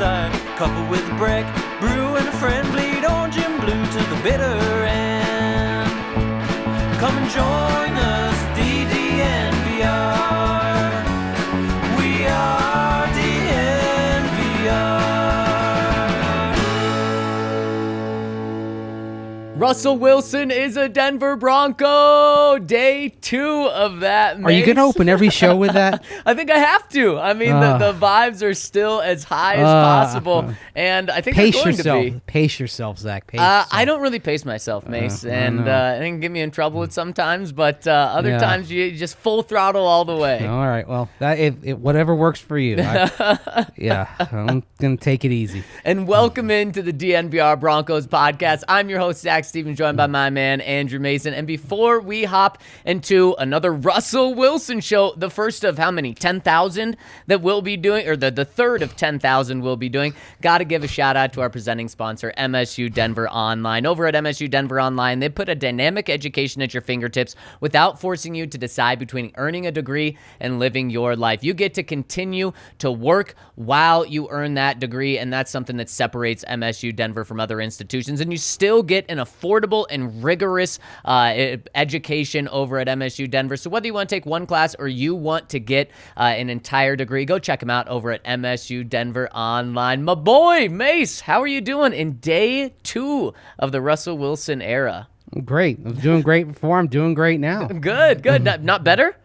side, couple with a brick, brew and a friend, bleed orange and blue to the bitter end. Come and join us, DNVR. We are DNVR. Russell Wilson is a Denver Bronco. Day 2 of that. Are you going to open every show with that? I think I have to. I mean, the vibes are still as high as possible, and I think they're going to be. Pace yourself, Zach. Pace yourself. I don't really pace myself, Mace, and it can get me in trouble at sometimes, but other times you just full throttle all the way. All right, well, whatever works for you. I'm going to take it easy. And welcome into the DNVR Broncos podcast. I'm your host, Zach Stevens, joined by my man, Andrew Mason. And before we hop into another Russell Wilson show, the first of how many? 10,000 that we'll be doing, or the third of 10,000 we'll be doing. Got to give a shout out to our presenting sponsor, MSU Denver Online. Over at MSU Denver Online, they put a dynamic education at your fingertips without forcing you to decide between earning a degree and living your life. You get to continue to work while you earn that degree, and that's something that separates MSU Denver from other institutions. And you still get an affordable and rigorous education over at MSU Denver. So whether you want to take one class or you want to get an entire degree, go check them out over at MSU Denver Online. My boy, Mace, how are you doing in day 2 of the Russell Wilson era? Great. I was doing great before. I'm doing great now. Good. Not better?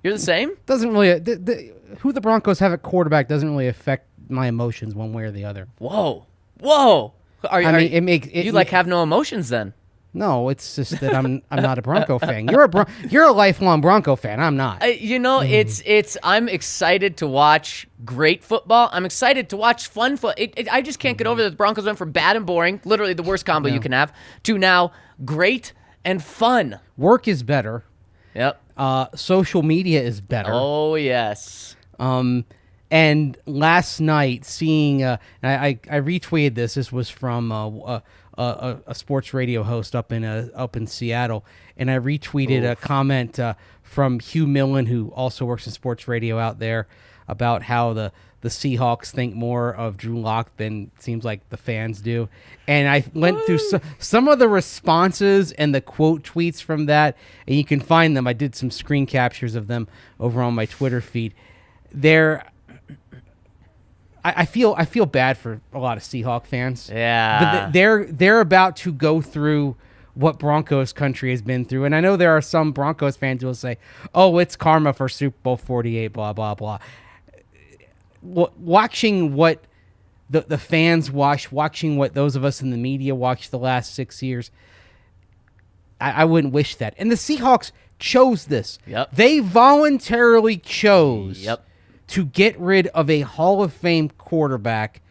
You're the same? Doesn't really... who the Broncos have at quarterback doesn't really affect my emotions one way or the other. Whoa. You have no emotions then? No, it's just that I'm not a Bronco fan. You're a lifelong Bronco fan. I'm not. I'm excited to watch great football. I'm excited to watch fun football. I just can't get over that the Broncos went from bad and boring, literally the worst combo you can have, to now great and fun. Work is better. Yep. Social media is better. Oh yes. And last night, seeing I retweeted this. This was from a sports radio host up in Seattle, and I retweeted a comment from Hugh Millen, who also works in sports radio out there, about how the Seahawks think more of Drew Lock than it seems like the fans do. And I went through some of the responses and the quote tweets from that, and you can find them. I did some screen captures of them over on my Twitter feed. I feel bad for a lot of Seahawk fans. Yeah. But they're about to go through what Broncos country has been through. And I know there are some Broncos fans who will say, oh, it's karma for Super Bowl 48, blah, blah, blah. Watching what the fans watching what those of us in the media watched the last 6 years, I wouldn't wish that. And the Seahawks chose this. Yep. They voluntarily chose to get rid of a Hall of Fame quarterback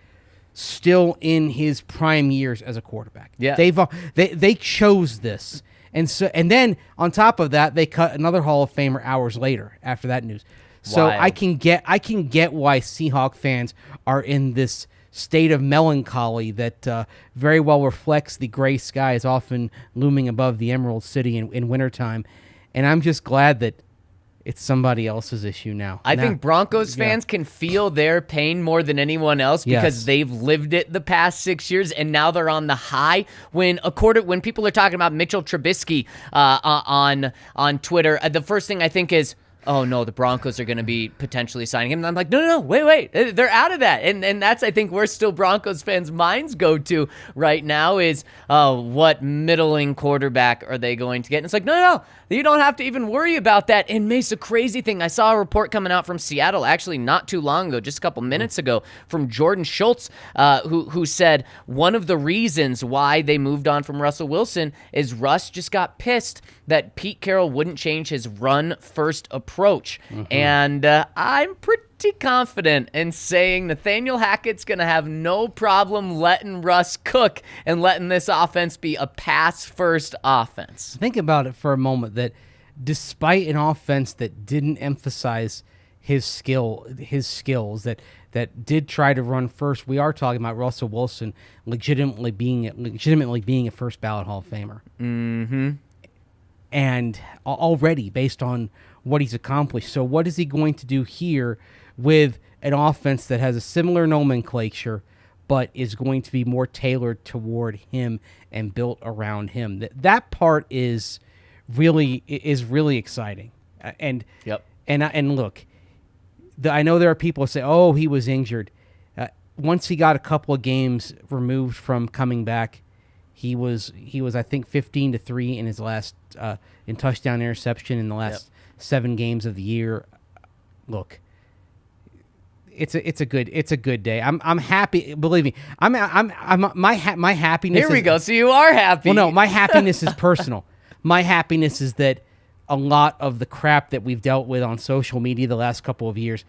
still in his prime years as a quarterback. Yeah. They chose this. And then on top of that, they cut another Hall of Famer hours later after that news. So Wild. I can get why Seahawk fans are in this state of melancholy that very well reflects the gray skies often looming above the Emerald City in wintertime. And I'm just glad that it's somebody else's issue now. I think Broncos fans can feel their pain more than anyone else because they've lived it the past 6 years, and now they're on the high. When people are talking about Mitchell Trubisky on Twitter, the first thing I think is, oh no, the Broncos are going to be potentially signing him. And I'm like, no, wait, they're out of that. And that's, I think, where still Broncos fans' minds go to right now is, what middling quarterback are they going to get? And it's like, no, you don't have to even worry about that. And Mace, a crazy thing, I saw a report coming out from Seattle actually not too long ago, just a couple minutes ago, from Jordan Schultz, who said one of the reasons why they moved on from Russell Wilson is Russ just got pissed that Pete Carroll wouldn't change his run-first approach. And I'm pretty confident in saying Nathaniel Hackett's going to have no problem letting Russ cook and letting this offense be a pass-first offense. Think about it for a moment, that despite an offense that didn't emphasize his skills, that did try to run first, we are talking about Russell Wilson legitimately being a first ballot Hall of Famer. Mm-hmm. And already based on what he's accomplished. So what is he going to do here with an offense that has a similar nomenclature, but is going to be more tailored toward him and built around him. That part is really exciting. And look, I know there are people who say, "Oh, he was injured." Once he got a couple of games removed from coming back, he was I think 15-3 in his last in touchdown interception in the last 7 games of the year. Look, it's a good day. I'm happy. Believe me, my happiness. Here we go. So you are happy. Well, no, my happiness is personal. My happiness is that a lot of the crap that we've dealt with on social media the last couple of years,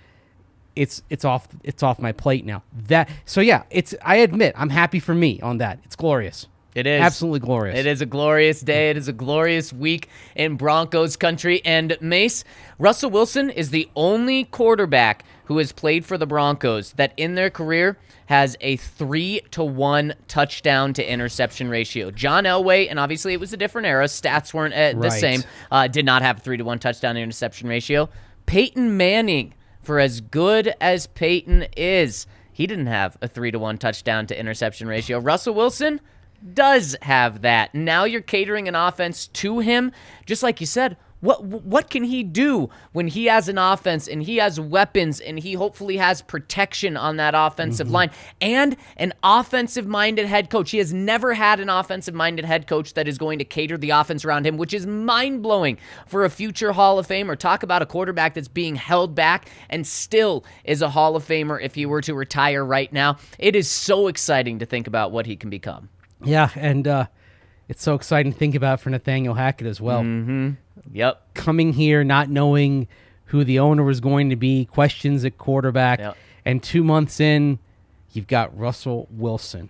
it's off my plate now. I admit I'm happy for me on that. It's glorious. It is. Absolutely glorious. It is a glorious day. It is a glorious week in Broncos country. And Mace, Russell Wilson is the only quarterback who has played for the Broncos that in their career has a 3-to-1 touchdown to interception ratio. John Elway, and obviously it was a different era, stats weren't the same, did not have a 3-to-1 touchdown to interception ratio. Peyton Manning, for as good as Peyton is, he didn't have a 3-to-1 touchdown to interception ratio. Russell Wilson does have that. Now you're catering an offense to him. Just like you said, what can he do when he has an offense and he has weapons and he hopefully has protection on that offensive line and an offensive-minded head coach? He has never had an offensive-minded head coach that is going to cater the offense around him, which is mind-blowing for a future Hall of Famer. Talk about a quarterback that's being held back and still is a Hall of Famer if he were to retire right now. It is so exciting to think about what he can become. Yeah, and it's so exciting to think about for Nathaniel Hackett as well. Mm-hmm. Yep. Coming here, not knowing who the owner was going to be, questions at quarterback, and 2 months in, you've got Russell Wilson.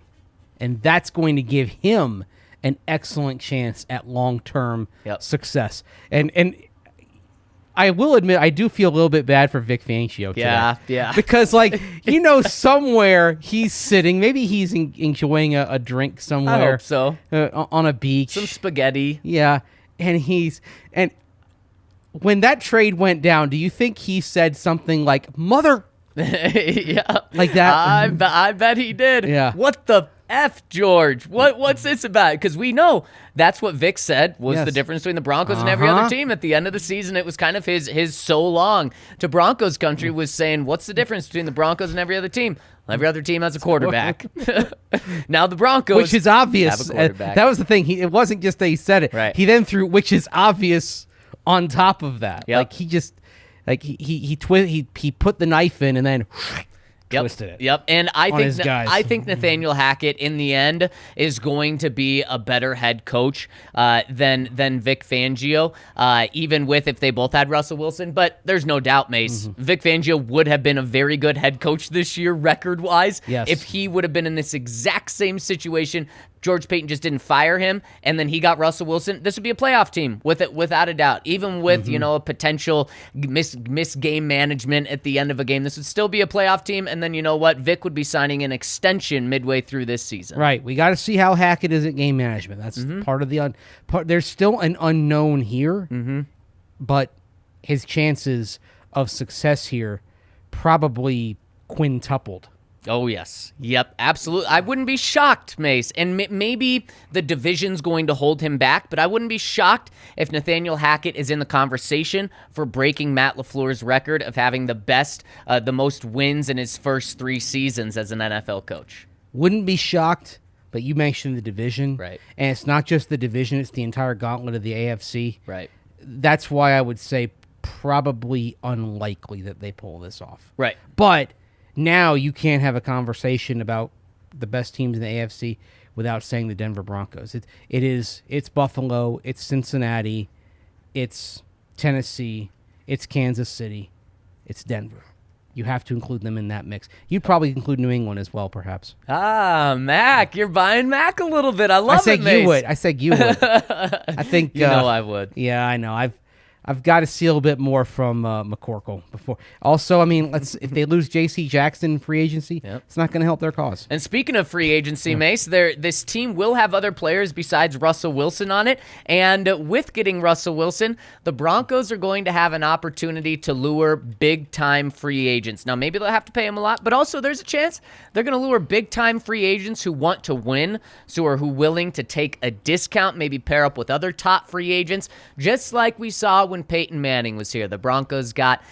And that's going to give him an excellent chance at long-term success. And I will admit, I do feel a little bit bad for Vic Fangio today. Yeah. Because, somewhere he's sitting, maybe he's enjoying a drink somewhere. I hope so. On a beach. Some spaghetti. Yeah. And when that trade went down, do you think he said something like, "Mother"? Yeah. Like that? I bet he did. Yeah. What the F, George? What's this about? Because we know that's what Vic said was the difference between the Broncos and every other team. At the end of the season, it was kind of his so long to Broncos country was saying, what's the difference between the Broncos and every other team? Well, every other team has a quarterback. Now the Broncos, which is obvious. Have a quarterback. That was the thing. It wasn't just that he said it. Right. He then threw, which is obvious, on top of that. Yep. Like he just, he put the knife in and then twisted it. Yep. And I think Nathaniel Hackett in the end is going to be a better head coach than Vic Fangio, even with if they both had Russell Wilson. But there's no doubt, Mace, Vic Fangio would have been a very good head coach this year record-wise if he would have been in this exact same situation. George Payton just didn't fire him, and then he got Russell Wilson. This would be a playoff team without a doubt. Even with a potential miss game management at the end of a game, this would still be a playoff team. And then you know what, Vic would be signing an extension midway through this season. Right. We got to see how Hackett is at game management. That's part of the there's still an unknown here, but his chances of success here probably quintupled. Oh, yes. Yep, absolutely. I wouldn't be shocked, Mace. And maybe the division's going to hold him back, but I wouldn't be shocked if Nathaniel Hackett is in the conversation for breaking Matt LaFleur's record of having the most wins in his first 3 seasons as an NFL coach. Wouldn't be shocked, but you mentioned the division. Right. And it's not just the division, it's the entire gauntlet of the AFC. Right. That's why I would say probably unlikely that they pull this off. Right. But now you can't have a conversation about the best teams in the AFC without saying the Denver Broncos. It's Buffalo, it's Cincinnati, it's Tennessee, it's Kansas City, it's Denver. You have to include them in that mix. You'd probably include New England as well, perhaps. Mac, you're buying Mac a little bit. I love it, Mace. I said you would. I think I would. Yeah, I know. I've got to see a little bit more from McCorkle before. Also, I mean, if they lose J.C. Jackson in free agency, it's not going to help their cause. And speaking of free agency, Mace, this team will have other players besides Russell Wilson on it. And with getting Russell Wilson, the Broncos are going to have an opportunity to lure big-time free agents. Now, maybe they'll have to pay them a lot, but also there's a chance they're going to lure big-time free agents who want to win, who are willing to take a discount, maybe pair up with other top free agents, just like we saw when Peyton Manning was here. The Broncos got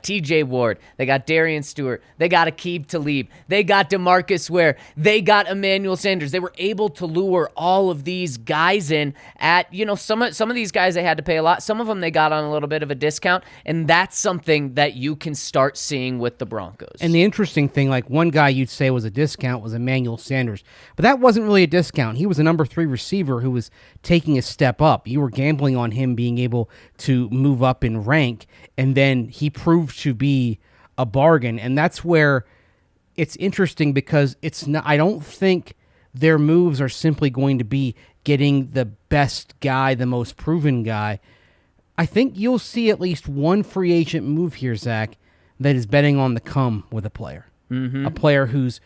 T.J. Ward. They got Darian Stewart. They got Aqib Talib. They got DeMarcus Ware. They got Emmanuel Sanders. They were able to lure all of these guys in at, some of these guys they had to pay a lot. Some of them they got on a little bit of a discount, and that's something that you can start seeing with the Broncos. And the interesting thing, like one guy you'd say was a discount was Emmanuel Sanders, but that wasn't really a discount. He was a number 3 receiver who was taking a step up. You were gambling on him being able to move up in rank, and then he proved to be a bargain. And that's where it's interesting, because it's not, I don't think their moves are simply going to be getting the best guy, the most proven guy. I think you'll see at least one free agent move here, Zach, that is betting on the come with a player. A player who's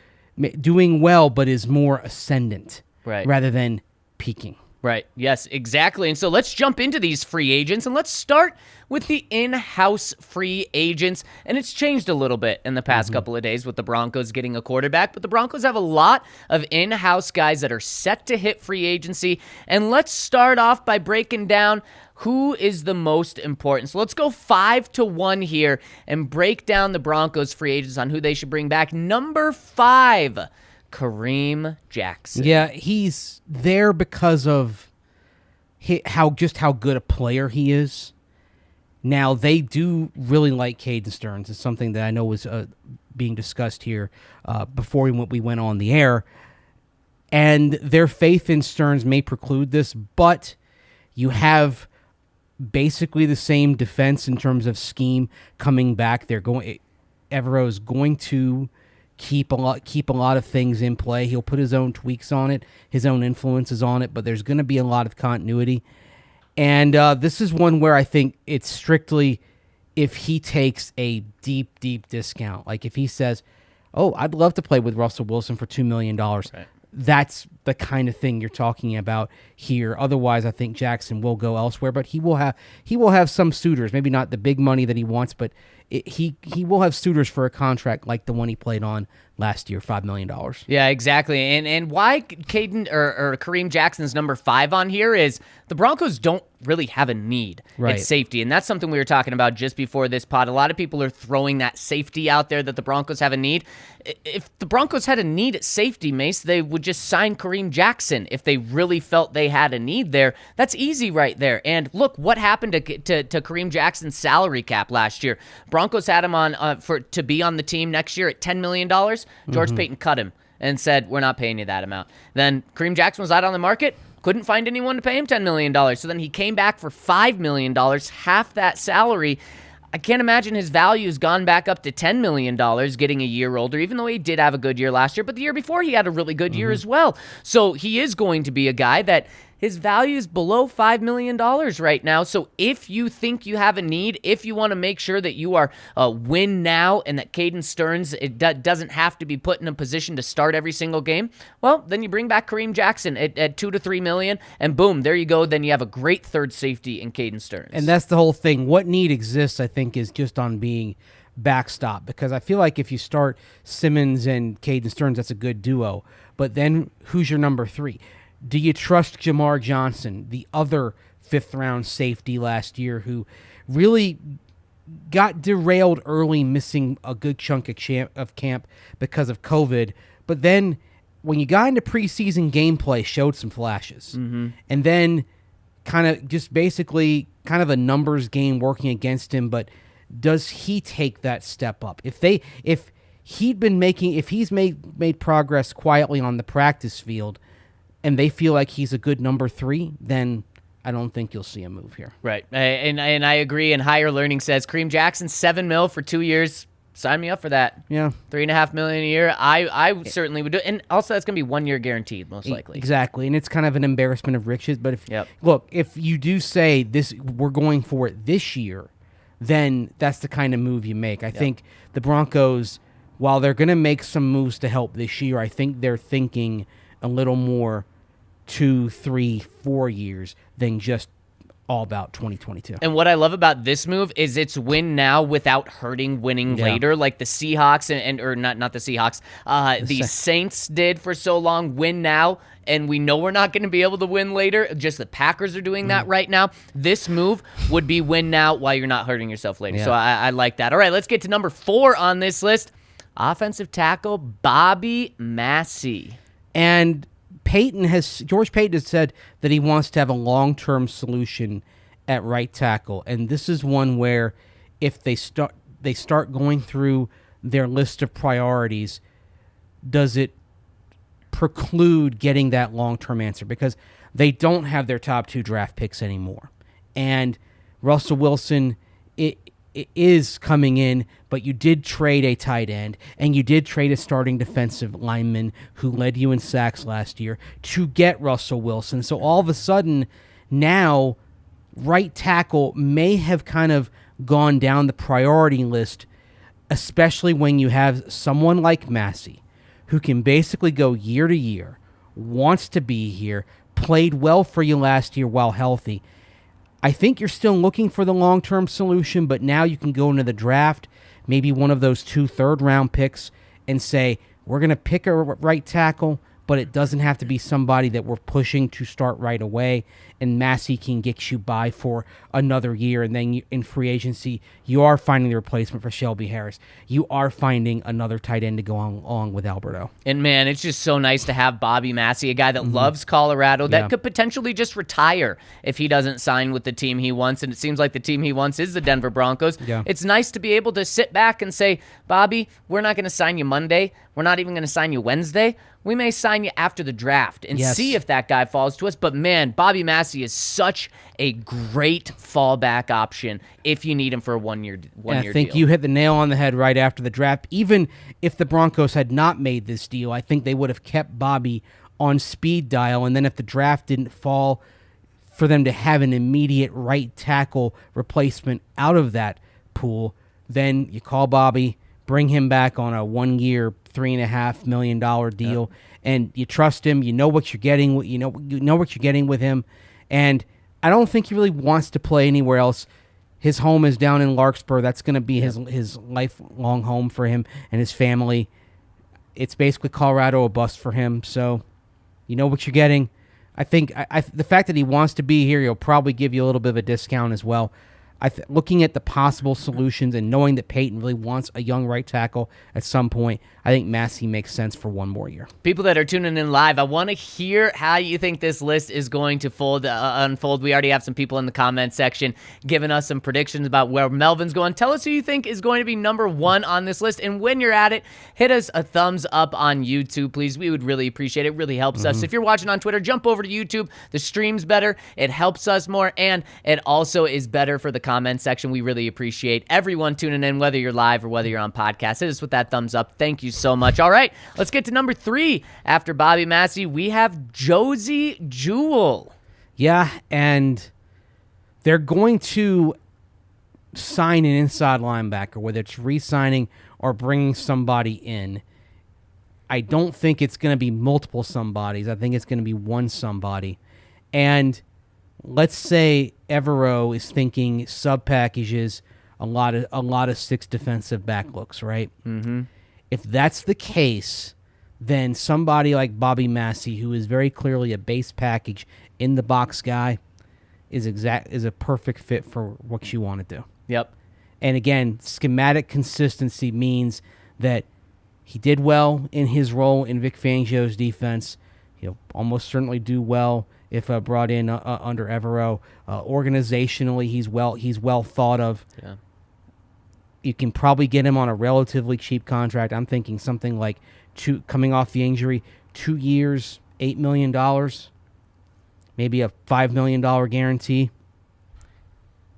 doing well but is more ascendant rather than peaking. Right. Yes, exactly. And so let's jump into these free agents, and let's start with the in-house free agents. And it's changed a little bit in the past couple of days with the Broncos getting a quarterback, but the Broncos have a lot of in-house guys that are set to hit free agency. And let's start off by breaking down who is the most important. So let's go 5-1 here and break down the Broncos free agents on who they should bring back. Number 5, Kareem Jackson. Yeah, he's there because of how good a player he is. Now, they do really like Caden Stearns. It's something that I know was being discussed here before we went on the air. And their faith in Stearns may preclude this, but you have basically the same defense in terms of scheme coming back. Evero's going to keep a lot of things in play. He'll put his own tweaks on it, his own influences on it, but there's going to be a lot of continuity. And this is one where I think it's strictly if he takes a deep, deep discount. Like if he says, oh, I'd love to play with Russell Wilson for $2 million. Right. That's the kind of thing you're talking about here. Otherwise, I think Jackson will go elsewhere, but he will have some suitors, maybe not the big money that he wants, but he will have suitors for a contract like the one he played on last year, $5 million. Yeah, exactly. And why Caden or Kareem Jackson's number 5 on here is the Broncos don't really have a need at safety. And that's something we were talking about just before this pod. A lot of people are throwing that safety out there that the Broncos have a need. If the Broncos had a need at safety, Mace, they would just sign Kareem Jackson if they really felt they had a need there. That's easy right there. And look, what happened to Kareem Jackson's salary cap last year? Broncos had him on to be on the team next year at $10 million. George Payton cut him and said, we're not paying you that amount. Then Kareem Jackson was out on the market, couldn't find anyone to pay him $10 million. So then he came back for $5 million, half that salary. I can't imagine his value has gone back up to $10 million getting a year older, even though he did have a good year last year. But the year before, he had a really good year as well. So he is going to be a guy that his value is below $5 million right now. So if you think you have a need, if you want to make sure that you are win now and that Caden Stearns doesn't have to be put in a position to start every single game, well, then you bring back Kareem Jackson at $2 to $3 million, and boom, there you go. Then you have a great third safety in Caden Stearns. And that's the whole thing. What need exists, I think, is just on being backstop, because I feel like if you start Simmons and Caden Stearns, that's a good duo. But then who's your number 3? Do you trust Jamar Johnson, the other 5th-round safety last year who really got derailed early, missing a good chunk of camp because of COVID, but then when you got into preseason gameplay, showed some flashes. And then kind of just basically kind of a numbers game working against him, but does he take that step up? If he's made progress quietly on the practice field, and they feel like he's a good number 3, then I don't think you'll see a move here. Right. And I agree. And Higher Learning says Kareem Jackson, $7 million for 2 years. Sign me up for that. Yeah. $3.5 million a year. I certainly would do it. And also that's going to be 1 year guaranteed, most likely. Exactly. And it's kind of an embarrassment of riches. But if you do say this, we're going for it this year, then that's the kind of move you make. I think the Broncos, while they're going to make some moves to help this year, I think they're thinking a little more 2, 3, 4 years than just all about 2022. And what I love about this move is it's win now without hurting winning later, like the Seahawks or not the Seahawks, the Saints did for so long. Win now, and we know we're not going to be able to win later. Just the Packers are doing that right now. This move would be win now while you're not hurting yourself later. So I like that. All right, let's get to number 4 on this list. Offensive tackle Bobby Massey. And George Payton has said that he wants to have a long-term solution at right tackle, and this is one where if they start going through their list of priorities, does it preclude getting that long-term answer? Because they don't have their top 2 draft picks anymore, and Russell Wilson it is coming in, but you did trade a tight end, and you did trade a starting defensive lineman who led you in sacks last year to get Russell Wilson. So all of a sudden, now, right tackle may have kind of gone down the priority list, especially when you have someone like Massey, who can basically go year to year, wants to be here, played well for you last year while healthy. I think you're still looking for the long-term solution, but now you can go into the draft, maybe one of those 2 third-round picks, and say, we're going to pick a right tackle, but it doesn't have to be somebody that we're pushing to start right away, and Massey can get you by for another year, and then in free agency, you are finding the replacement for Shelby Harris. You are finding another tight end to go along with Alberto. And, man, it's just so nice to have Bobby Massey, a guy that loves Colorado, that could potentially just retire if he doesn't sign with the team he wants, and it seems like the team he wants is the Denver Broncos. Yeah. It's nice to be able to sit back and say, Bobby, we're not going to sign you Monday. We're not even going to sign you Wednesday. We may sign you after the draft and see if that guy falls to us. But, man, Bobby Massey is such a great fallback option if you need him for a one-year deal. I think you hit the nail on the head right after the draft. Even if the Broncos had not made this deal, I think they would have kept Bobby on speed dial. And then if the draft didn't fall, for them to have an immediate right tackle replacement out of that pool, then you call Bobby, bring him back on a 1-year, $3.5 million deal, and you trust him. You know what you're getting. You know what you're getting with him, and I don't think he really wants to play anywhere else. His home is down in Larkspur. That's going to be his lifelong home for him and his family. It's basically Colorado or bust for him. So, you know what you're getting. I think the fact that he wants to be here, he'll probably give you a little bit of a discount as well. Looking at the possible solutions and knowing that Peyton really wants a young right tackle at some point, I think Massey makes sense for 1 more year. People that are tuning in live, I want to hear how you think this list is going to unfold. We already have some people in the comment section giving us some predictions about where Melvin's going. Tell us who you think is going to be number 1 on this list. And when you're at it, hit us a thumbs up on YouTube, please. We would really appreciate it. It really helps us. If you're watching on Twitter, jump over to YouTube. The stream's better. It helps us more, and it also is better for the comment section. We really appreciate everyone tuning in, whether you're live or whether you're on podcast. Hit us with that thumbs up. Thank you so much. All right, let's get to number 3. After Bobby Massey, we have Josie Jewell. Yeah, and they're going to sign an inside linebacker, whether it's re-signing or bringing somebody in. I don't think it's going to be multiple somebodies. I think it's going to be one somebody. And let's say Evero is thinking sub packages, a lot of 6 defensive back looks, right? Mm-hmm. If that's the case, then somebody like Bobby Massey, who is very clearly a base package in the box guy, is a perfect fit for what you want to do. Yep. And again, schematic consistency means that he did well in his role in Vic Fangio's defense. He'll almost certainly do well if brought in under Evero. Organizationally, he's well thought of. Yeah. You can probably get him on a relatively cheap contract. I'm thinking something like coming off the injury, 2 years, $8 million, maybe a $5 million guarantee.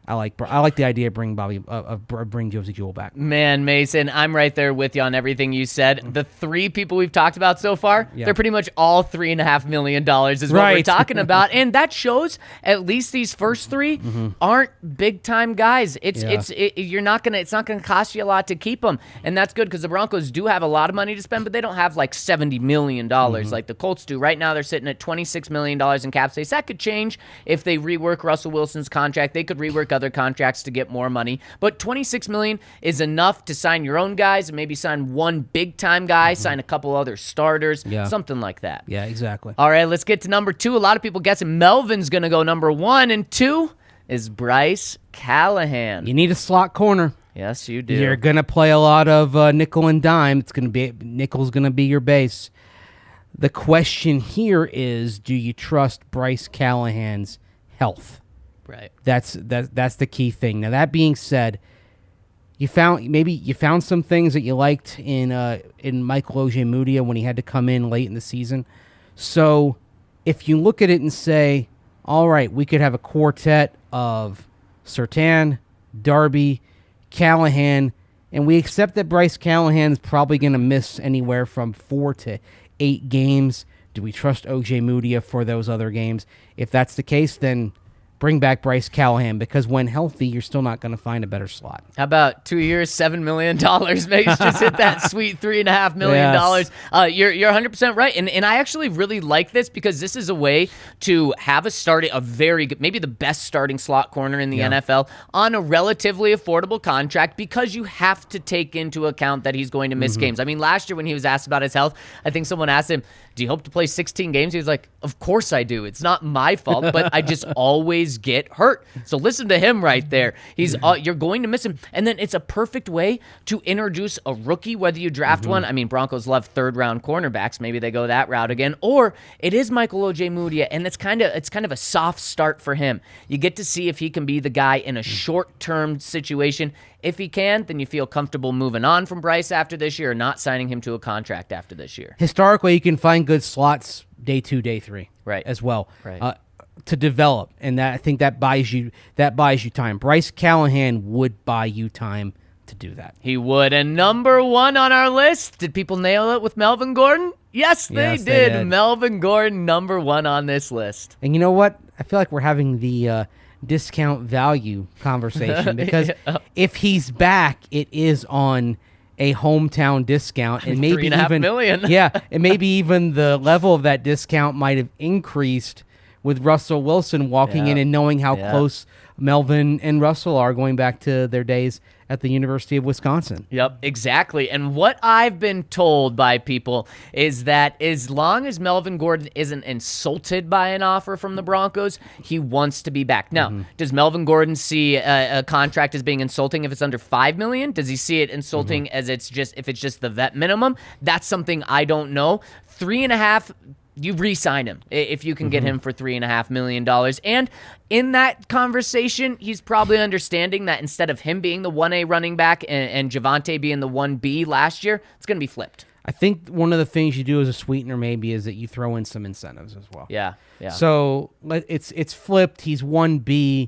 I like the idea of bring Josie Jewell back. Man, Mason, I'm right there with you on everything you said. The three people we've talked about so far, they're pretty much all $3.5 million is what we're talking about, and that shows at least these first three aren't big time guys. It's not gonna cost you a lot to keep them, and that's good because the Broncos do have a lot of money to spend, but they don't have like $70 million like the Colts do. Right now, they're sitting at $26 million in cap space. That could change if they rework Russell Wilson's contract. They could rework other contracts to get more money, but $26 million is enough to sign your own guys and maybe sign one big time guy, sign a couple other starters, something like that. Yeah, exactly. All right, let's get to number 2. A lot of people guessing Melvin's gonna go number 1, and 2 is Bryce Callahan. You need a slot corner. Yes, you do. You're gonna play a lot of nickel and dime. It's gonna be nickel's gonna be your base. The question here is, do you trust Bryce Callahan's health? Right. That's the key thing. Now, that being said, you found some things that you liked in Michael Ojemudia when he had to come in late in the season. So if you look at it and say, all right, we could have a quartet of Surtain, Darby, Callahan, and we accept that Bryce Callahan's probably going to miss anywhere from 4 to 8 games. Do we trust Ojemudia for those other games? If that's the case, then bring back Bryce Callahan, because when healthy, you're still not going to find a better slot. How about 2 years, $7 million? Maybe just hit that sweet $3.5 million. Yes. You're 100% right. And I actually really like this because this is a way to have a very good, maybe the best starting slot corner in the NFL on a relatively affordable contract, because you have to take into account that he's going to miss games. I mean, last year when he was asked about his health, I think someone asked him, do you hope to play 16 games? He was like, of course I do. It's not my fault, but I just always get hurt. So listen to him right there. You're going to miss him. And then it's a perfect way to introduce a rookie, whether you draft one. I mean, Broncos love third-round cornerbacks. Maybe they go that route again. Or it is Michael Ojemudia, and it's kind of a soft start for him. You get to see if he can be the guy in a short-term situation. If he can, then you feel comfortable moving on from Bryce after this year or not signing him to a contract after this year. Historically, you can find good slots day 2, day 3, right, as well, right, to develop, and I think that buys you time. Bryce Callahan would buy you time to do that. He would. And number 1 on our list, did people nail it with Melvin Gordon? Yes, they did. Melvin Gordon, number 1 on this list. And you know what? I feel like we're having the discount value conversation, because if he's back, it is on a hometown discount, and maybe $3.5 million. And maybe even the level of that discount might have increased with Russell Wilson walking in and knowing how close Melvin and Russell are going back to their days at the University of Wisconsin. Yep, exactly. And what I've been told by people is that as long as Melvin Gordon isn't insulted by an offer from the Broncos, he wants to be back. Now, does Melvin Gordon see a contract as being insulting if it's under $5 million? Does he see it insulting as if it's just the vet minimum? That's something I don't know. 3.5. You re-sign him if you can get him for $3.5 million. And in that conversation, he's probably understanding that instead of him being the 1A running back and Javonte being the 1B last year, it's going to be flipped. I think one of the things you do as a sweetener maybe is that you throw in some incentives as well. Yeah. So it's flipped. He's 1B.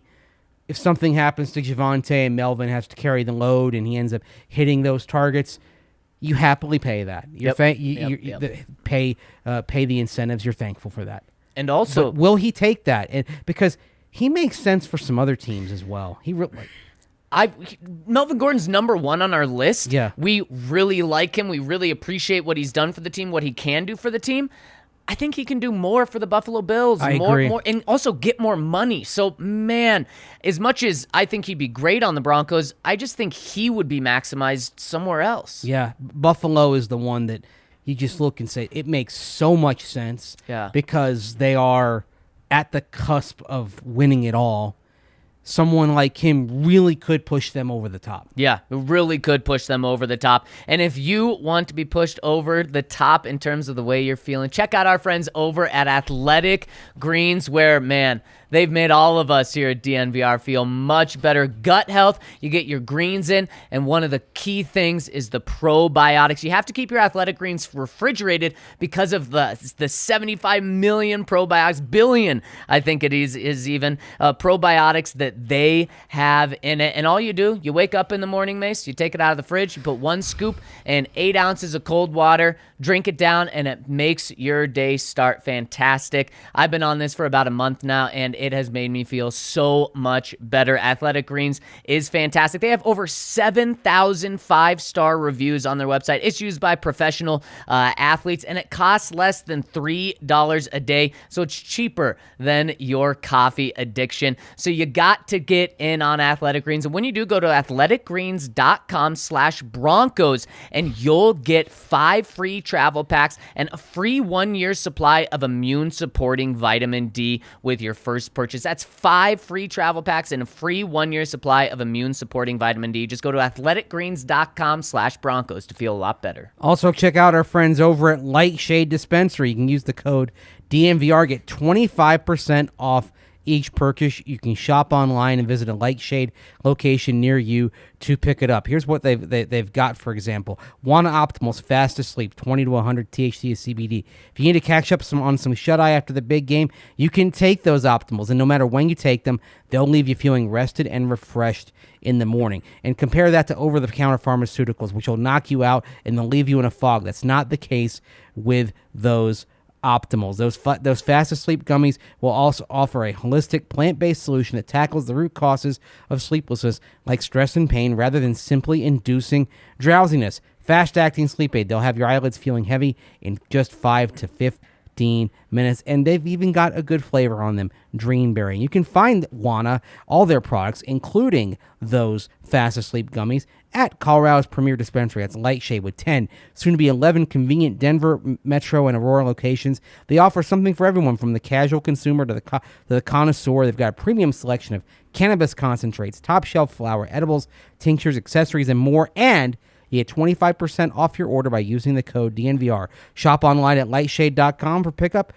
If something happens to Javonte and Melvin has to carry the load and he ends up hitting those targets, you happily pay that. Pay the incentives. You're thankful for that. And also, but will he take that? Because he makes sense for some other teams as well. Melvin Gordon's number 1 on our list. Yeah. We really like him. We really appreciate what he's done for the team, what he can do for the team. I think he can do more for the Buffalo Bills. I agree. And also get more money. So, man, as much as I think he'd be great on the Broncos, I just think he would be maximized somewhere else. Yeah, Buffalo is the one that you just look and say, it makes so much sense. Yeah. Because they are at the cusp of winning it all. Someone like him really could push them over the top. Yeah, really could push them over the top. And if you want to be pushed over the top in terms of the way you're feeling, check out our friends over at Athletic Greens, where, man, they've made all of us here at DNVR feel much better. Gut health, you get your greens in, and one of the key things is the probiotics. You have to keep your Athletic Greens refrigerated because of the 75 million probiotics, billion, I think it is even, probiotics that they have in it. And all you do, you wake up in the morning, Mace, you take it out of the fridge, you put 1 scoop and 8 ounces of cold water, drink it down, and it makes your day start fantastic. I've been on this for about a month now, and it has made me feel so much better. Athletic Greens is fantastic. They have over 7,000 5-star reviews on their website. It's used by professional athletes, and it costs less than $3 a day, so it's cheaper than your coffee addiction. So you got to get in on Athletic Greens, and when you do, go to athleticgreens.com/Broncos, and you'll get 5 free travel packs and a free 1-year supply of immune-supporting vitamin D with your first purchase. That's 5 free travel packs and a free 1-year supply of immune-supporting vitamin D. Just go to athleticgreens.com/Broncos to feel a lot better. Also, check out our friends over at Lightshade Dispensary. You can use the code DNVR, get 25% off each purchase. You can shop online and visit a Lightshade location near you to pick it up. Here's what they've got, for example. Wana Optimal's Fast to Sleep, 20 to 100 THC of CBD. If you need to catch up on some shut-eye after the big game, you can take those Optimals, and no matter when you take them, they'll leave you feeling rested and refreshed in the morning. And compare that to over-the-counter pharmaceuticals, which will knock you out and they'll leave you in a fog. That's not the case with those Optimals. Those fast asleep gummies will also offer a holistic plant-based solution that tackles the root causes of sleeplessness like stress and pain rather than simply inducing drowsiness. Fast-acting sleep aid. They'll have your eyelids feeling heavy in just 5 to 15 minutes, and they've even got a good flavor on them, Dreamberry. You can find Wana, all their products, including those fast asleep gummies, at Colorado's premier dispensary. That's Lightshade with 10, soon to be 11 convenient Denver, Metro, and Aurora locations. They offer something for everyone, from the casual consumer to the connoisseur. They've got a premium selection of cannabis concentrates, top shelf flower, edibles, tinctures, accessories, and more. And you get 25% off your order by using the code DNVR. Shop online at lightshade.com for pickup,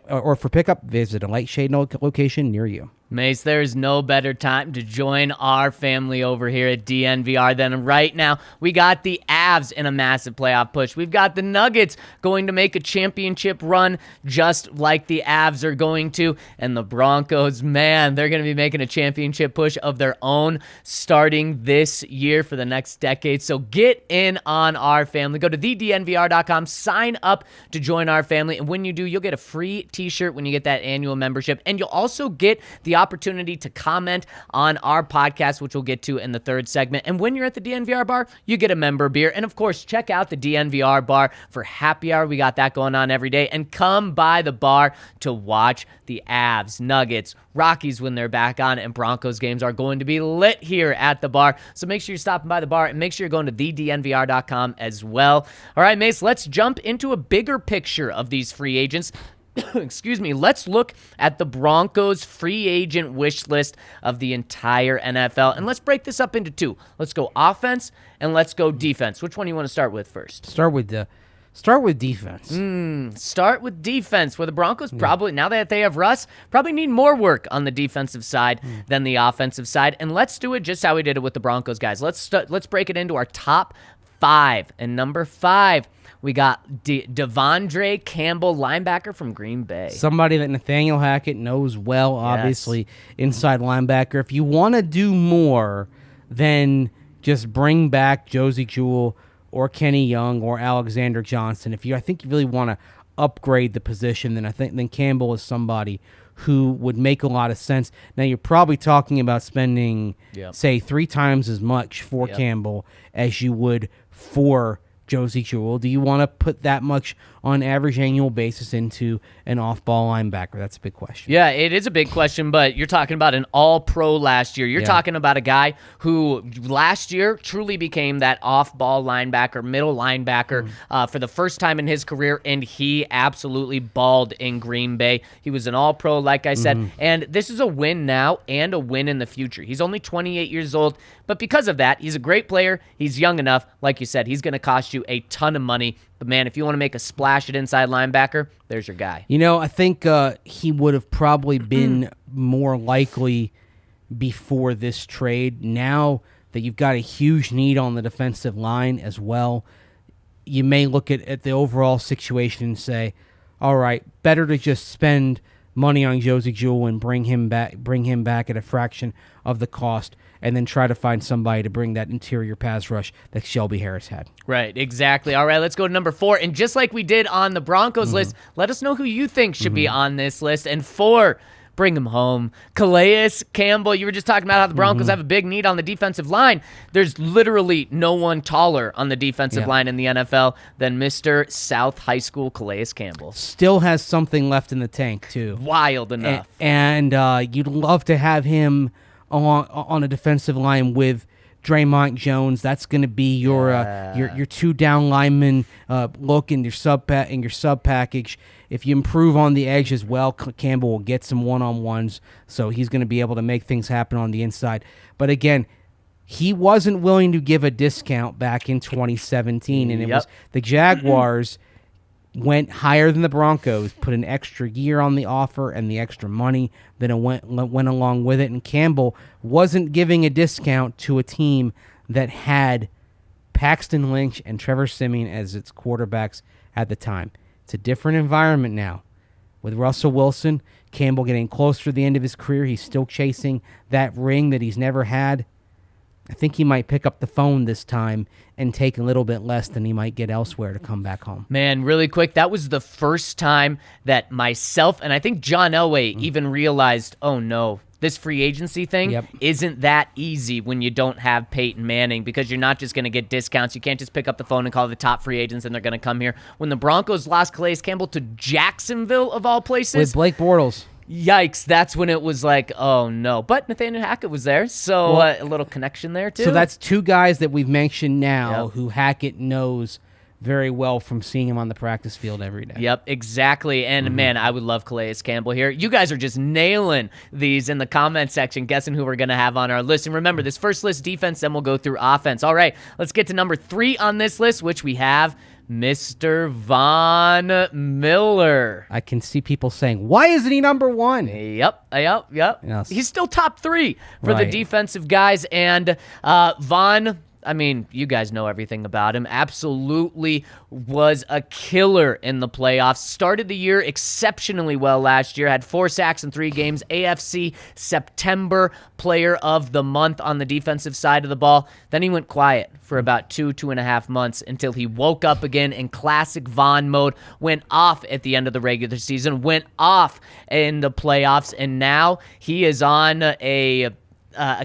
or for pickup, visit a Lightshade location near you. Mace, there is no better time to join our family over here at DNVR than right now. We got the Avs in a massive playoff push. We've got the Nuggets going to make a championship run just like the Avs are going to. And the Broncos, man, they're going to be making a championship push of their own starting this year for the next decade. So get in on our family. Go to thednvr.com, sign up to join our family. And when you do, you'll get a free t-shirt when you get that annual membership. And you'll also get the opportunity to comment on our podcast, which we'll get to in the third segment. And when you're at the DNVR bar, you get a member beer. And of course, check out the DNVR bar for happy hour. We got that going on every day. And come by the bar to watch the Avs, Nuggets, Rockies when they're back on, and Broncos games are going to be lit here at the bar. So make sure you're stopping by the bar, and make sure you're going to thednvr.com as well. All right, Mace, let's jump into a bigger picture of these free agents. Excuse me, let's look at the Broncos free agent wish list of the entire NFL. And let's break this up into 2. Let's go offense and let's go defense. Which one do you want to start with first? Start with defense. Start with defense, where the Broncos probably, now that they have Russ, probably need more work on the defensive side than the offensive side. And let's do it just how we did it with the Broncos, guys. Let's break it into our top 5. And number 5, we got Devondre Campbell, linebacker from Green Bay. Somebody that Nathaniel Hackett knows well, obviously, inside linebacker. If you want to do more than just bring back Josie Jewell or Kenny Young or Alexander Johnson, I think you really want to upgrade the position, then Campbell is somebody who would make a lot of sense. Now, you're probably talking about spending, say, 3 times as much for Campbell as you would for Josie Jewell. Do you want to put that much on average annual basis into an off-ball linebacker? That's a big question. Yeah, it is a big question, but you're talking about an all-pro last year. You're talking about a guy who last year truly became that off-ball linebacker, middle linebacker for the first time in his career, and he absolutely balled in Green Bay. He was an all-pro, like I said, and this is a win now and a win in the future. He's only 28 years old, but because of that, he's a great player. He's young enough. Like you said, he's going to cost you a ton of money. But, man, if you want to make a splash at inside linebacker, there's your guy. I think he would have probably been more likely before this trade. Now that you've got a huge need on the defensive line as well, you may look at the overall situation and say, all right, better to just spend money on Josie Jewell and bring him back at a fraction of the cost, and then try to find somebody to bring that interior pass rush that Shelby Harris had. Right, exactly. All right, let's go to number 4. And just like we did on the Broncos list, let us know who you think should be on this list. And 4, bring him home. Calais Campbell, you were just talking about how the Broncos have a big need on the defensive line. There's literally no one taller on the defensive line in the NFL than Mr. South High School Calais Campbell. Still has something left in the tank, too. Wild enough. And you'd love to have him on a defensive line with Draymond Jones. That's going to be your 2 down lineman look in your sub package. If you improve on the edge as well, Campbell will get some one-on-ones, so he's going to be able to make things happen on the inside. But again, he wasn't willing to give a discount back in 2017, and it was the Jaguars went higher than the Broncos, put an extra year on the offer and the extra money, then it went along with it, and Campbell wasn't giving a discount to a team that had Paxton Lynch and Trevor Siemian as its quarterbacks at the time. It's a different environment now. With Russell Wilson, Campbell getting closer to the end of his career, he's still chasing that ring that he's never had. I think he might pick up the phone this time and take a little bit less than he might get elsewhere to come back home. Man, really quick, that was the first time that myself and I think John Elway even realized, oh no, this free agency thing isn't that easy when you don't have Peyton Manning, because you're not just going to get discounts. You can't just pick up the phone and call the top free agents and they're going to come here. When the Broncos lost Calais Campbell to Jacksonville, of all places. With Blake Bortles. Yikes, that's when it was like, oh no. But Nathaniel Hackett was there, so a little connection there too. So that's 2 guys that we've mentioned now who Hackett knows very well from seeing him on the practice field every day. Yep, exactly. And man, I would love Calais Campbell here. You guys are just nailing these in the comment section, guessing who we're going to have on our list. And remember, this first list defense, then we'll go through offense. All right, let's get to number 3 on this list, which we have Mr. Von Miller. I can see people saying, why isn't he number 1? Yep. Yes. He's still top 3 for the defensive guys. And Von, I mean, you guys know everything about him. Absolutely was a killer in the playoffs. Started the year exceptionally well last year. Had 4 sacks in 3 games. AFC September Player of the Month on the defensive side of the ball. Then he went quiet for about 2.5 months until he woke up again in classic Von mode. Went off at the end of the regular season. Went off in the playoffs. And now he is on a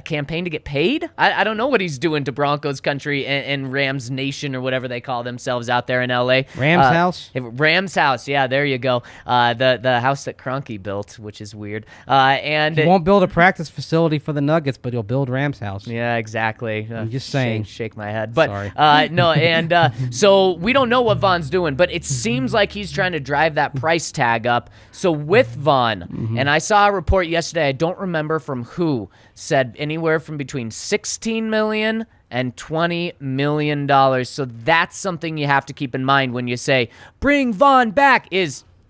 campaign to get paid. I don't know what he's doing to Broncos country and Rams Nation or whatever they call themselves out there in L.A. Rams house? Rams house, yeah, there you go. The house that Kroenke built, which is weird. And he won't build a practice facility for the Nuggets, but he'll build Rams house. Yeah, exactly. I'm just saying. Shake my head. But sorry. No, and so we don't know what Von's doing, but it seems like he's trying to drive that price tag up. So with Von, and I saw a report yesterday, I don't remember from who, said anywhere from between $16 million and $20 million. So that's something you have to keep in mind when you say, bring Von back.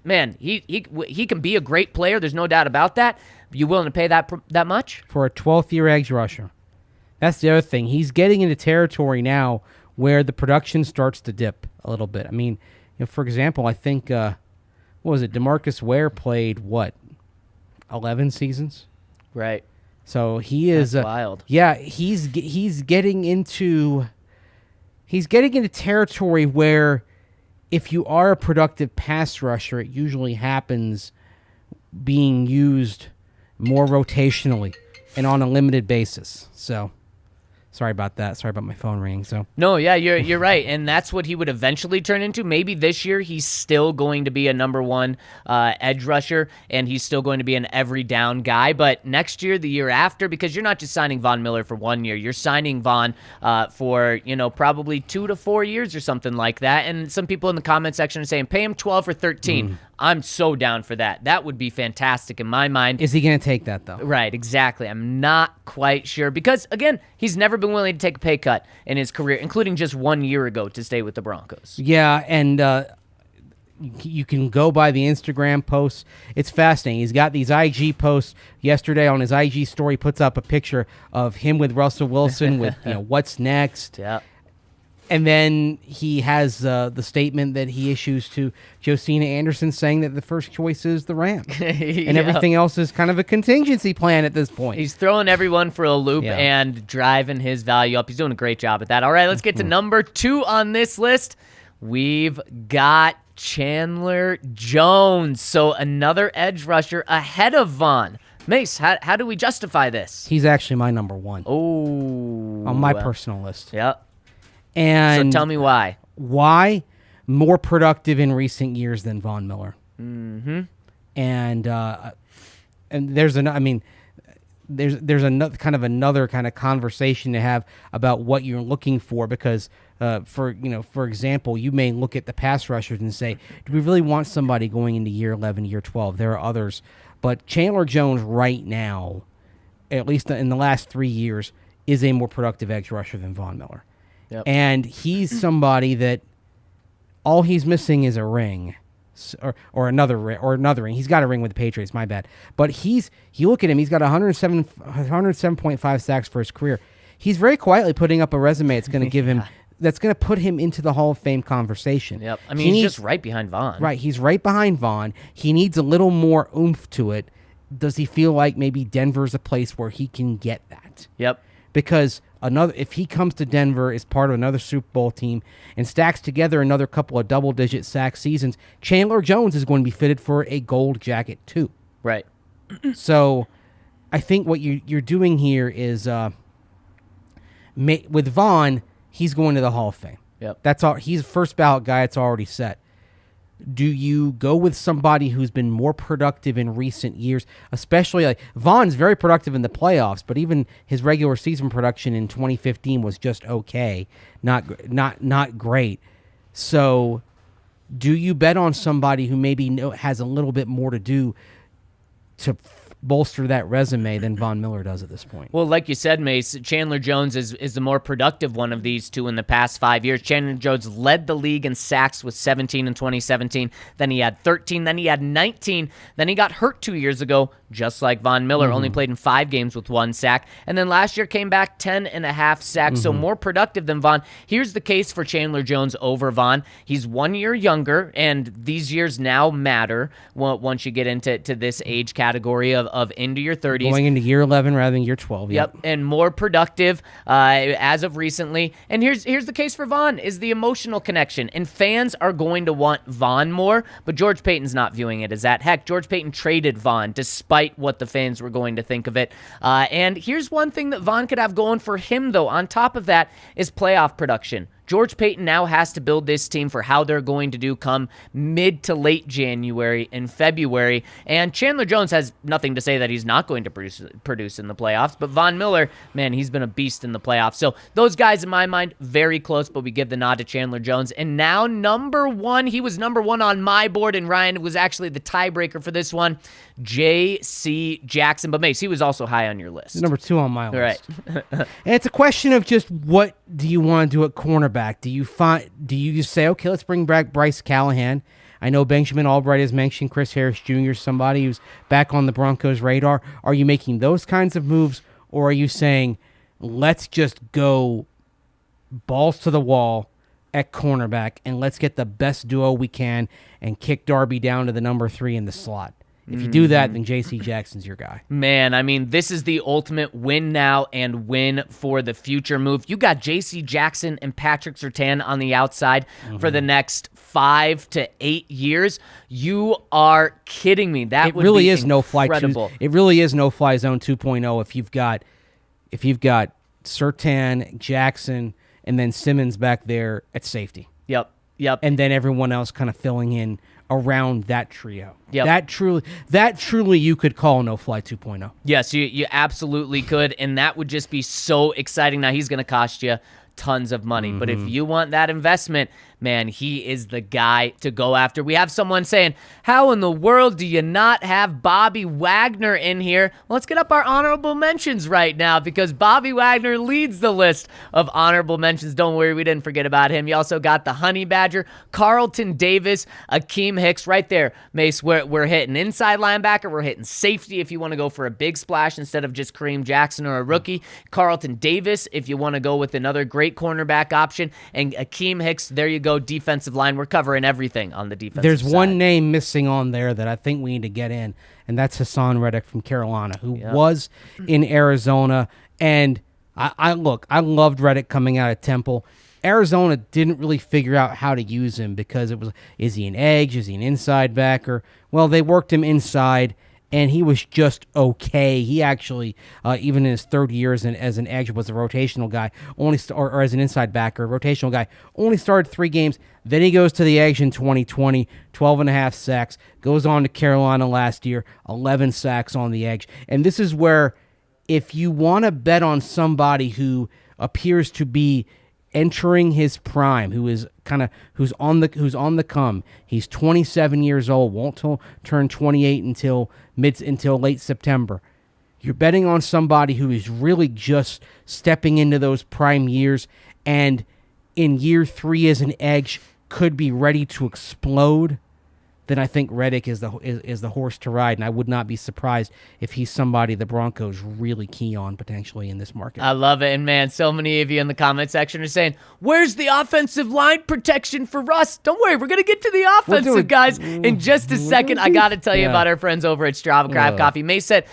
Man, he can be a great player. There's no doubt about that. You willing to pay that much? For a 12th-year edge rusher. That's the other thing. He's getting into territory now where the production starts to dip a little bit. I mean, for example, I think, what was it, DeMarcus Ware played, 11 seasons? Right. So he is That's wild. Yeah, he's getting into territory where if you are a productive pass rusher, it usually happens being used more rotationally and on a limited basis. So sorry about that. Sorry about my phone ringing. So no, yeah, you're right, and that's what he would eventually turn into. Maybe this year he's still going to be a number 1 edge rusher, and he's still going to be an every down guy. But next year, the year after, because you're not just signing Von Miller for 1 year, you're signing Von for probably 2 to 4 years or something like that. And some people in the comment section are saying pay him 12 or 13. I'm so down for that. That would be fantastic in my mind. Is he going to take that, though? Right, exactly. I'm not quite sure because, again, he's never been willing to take a pay cut in his career, including just 1 year ago to stay with the Broncos. Yeah, and you can go by the Instagram posts. It's fascinating. He's got these IG posts. Yesterday on his IG story, puts up a picture of him with Russell Wilson with what's next. Yeah. And then he has the statement that he issues to Josina Anderson saying that the first choice is the Rams. And everything else is kind of a contingency plan at this point. He's throwing everyone for a loop and driving his value up. He's doing a great job at that. All right, let's get to number 2 on this list. We've got Chandler Jones. So another edge rusher ahead of Von. Mace, how do we justify this? He's actually my number 1. Oh. On my personal list. Yep. And so tell me why. Why? More productive in recent years than Von Miller. Mm-hmm. And there's another kind of conversation to have about what you're looking for, because for example, you may look at the pass rushers and say, do we really want somebody going into year 11, year 12? There are others, but Chandler Jones right now, at least in the last 3 years, is a more productive edge rusher than Von Miller. Yep. And he's somebody that all he's missing is a ring, or another ring. He's got a ring with the Patriots, my bad. But you look at him, he's got 107.5 sacks for his career. He's very quietly putting up a resume that's going to give him, that's going to put him into the Hall of Fame conversation. Yep. I mean, he's just right behind Von. Right, he's right behind Von. He needs a little more oomph to it. Does he feel like maybe Denver's a place where he can get that? Yep. Because if he comes to Denver as part of another Super Bowl team and stacks together another couple of double-digit sack seasons, Chandler Jones is going to be fitted for a gold jacket too. Right. So I think what you're doing here is with Von, he's going to the Hall of Fame. Yep. That's all. He's a first ballot guy. It's already set. Do you go with somebody who's been more productive in recent years? Especially, like, Von's very productive in the playoffs, but even his regular season production in 2015 was just okay, not great. So, do you bet on somebody who maybe has a little bit more to do to bolster that resume than Von Miller does at this point? Well, like you said, Mace, Chandler Jones is the more productive one of these two in the past 5 years. Chandler Jones led the league in sacks with 17 in 2017. Then he had 13. Then he had 19. Then he got hurt 2 years ago, just like Von Miller. Only played in 5 games with 1 sack. And then last year came back 10.5 sacks, so more productive than Von. Here's the case for Chandler Jones over Von. He's 1 year younger, and these years now matter once you get into this age category of into your 30s. Going into year 11 rather than year 12. Yep, and more productive as of recently. And here's the case for Von, is the emotional connection. And fans are going to want Von more, but George Paton's not viewing it as that. Heck, George Paton traded Von despite what the fans were going to think of it. And here's one thing that Von could have going for him, though, on top of that, is playoff production. George Paton now has to build this team for how they're going to do come mid to late January and February. And Chandler Jones has nothing to say that he's not going to produce in the playoffs. But Von Miller, man, he's been a beast in the playoffs. So those guys, in my mind, very close, but we give the nod to Chandler Jones. And now number 1, he was number 1 on my board, and Ryan was actually the tiebreaker for this one, J.C. Jackson. But Mace, he was also high on your list. He's number 2 on my list. Right. And it's a question of just what do you want to do at cornerback? Do you just say, okay, let's bring back Bryce Callahan? I know Benjamin Albright has mentioned Chris Harris Jr., somebody who's back on the Broncos' radar. Are you making those kinds of moves, or are you saying, let's just go balls to the wall at cornerback and let's get the best duo we can and kick Darby down to the number 3 in the slot? If you do that, then J.C. Jackson's your guy. Man, I mean, this is the ultimate win now and win for the future move. You got J.C. Jackson and Patrick Surtain on the outside for the next 5 to 8 years. You are kidding me. That would really be is incredible. It really is no-fly zone 2.0 if you've got Surtain, Jackson, and then Simmons back there at safety. Yep. And then everyone else kind of filling in around that trio. Yep. That truly you could call no-fly 2.0. Yes, you absolutely could, and that would just be so exciting. Now, he's going to cost you tons of money, but if you want that investment, man, he is the guy to go after. We have someone saying, how in the world do you not have Bobby Wagner in here? Well, let's get up our honorable mentions right now, because Bobby Wagner leads the list of honorable mentions. Don't worry, we didn't forget about him. You also got the Honey Badger, Carlton Davis, Akeem Hicks right there. Mace, we're hitting inside linebacker. We're hitting safety if you want to go for a big splash instead of just Kareem Jackson or a rookie. Carlton Davis if you want to go with another great cornerback option. And Akeem Hicks, there you go, defensive line. We're covering everything on the defensive There's side. one name missing on there that I think we need to get in, and that's Hassan Reddick from Carolina, who was in Arizona. And I loved Reddick coming out of Temple. Arizona didn't really figure out how to use him because it was, is he an edge? Is he an inside backer? Well, they worked him inside, and he was just okay. He actually, even in his third year as an edge, was a rotational guy, or as an inside backer, rotational guy, only started 3 games. Then he goes to the edge in 2020, 12.5 sacks, goes on to Carolina last year, 11 sacks on the edge. And this is where, if you want to bet on somebody who appears to be entering his prime, who's on the come. He's 27 years old, won't turn 28 until late September. You're betting on somebody who is really just stepping into those prime years, and in year 3 as an edge could be ready to explode. Then I think Reddick is the horse to ride, and I would not be surprised if he's somebody the Broncos really key on potentially in this market. I love it, and man, so many of you in the comment section are saying, where's the offensive line protection for Russ? Don't worry, we're going to get to the offensive guys in just a second. I got to tell you about our friends over at Strava Craft Coffee. Mace said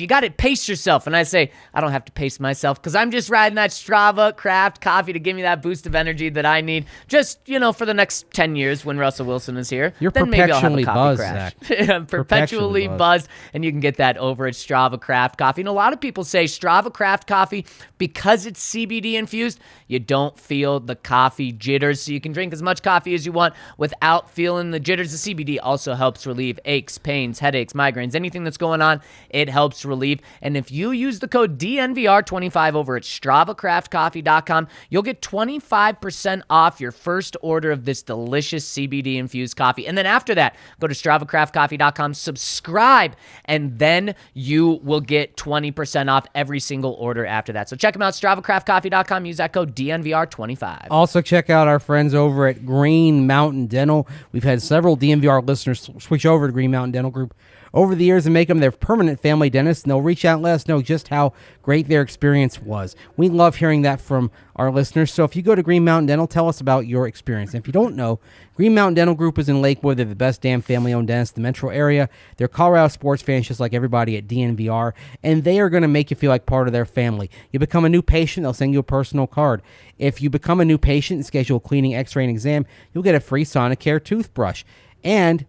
you got to pace yourself, and I say, I don't have to pace myself because I'm just riding that Strava Craft Coffee to give me that boost of energy that I need just, for the next 10 years when Russell Wilson is here. You're then maybe I'll have a coffee buzzed, crash. Zach. Perpetually buzzed, and you can get that over at Strava Craft Coffee. And a lot of people say Strava Craft Coffee, because it's CBD infused, you don't feel the coffee jitters, so you can drink as much coffee as you want without feeling the jitters. The CBD also helps relieve aches, pains, headaches, migraines, anything that's going on, it helps relieve. And if you use the code DNVR25 over at StravaCraftCoffee.com, you'll get 25% off your first order of this delicious CBD infused coffee. And then after that, go to StravaCraftCoffee.com, subscribe, and then you will get 20% off every single order after that. So check them out, StravaCraftCoffee.com. Use that code DNVR25. Also, check out our friends over at Green Mountain Dental. We've had several DNVR listeners switch over to Green Mountain Dental Group over the years and make them their permanent family dentist, and they'll reach out and let us know just how great their experience was. We love hearing that from our listeners, so if you go to Green Mountain Dental, tell us about your experience. And if you don't know, Green Mountain Dental Group is in Lakewood. They're the best damn family-owned dentist in the metro area. They're Colorado sports fans just like everybody at DNVR, and they are going to make you feel like part of their family. You become a new patient, they'll send you a personal card. If you become a new patient and schedule a cleaning, x-ray, and exam, you'll get a free Sonicare toothbrush. And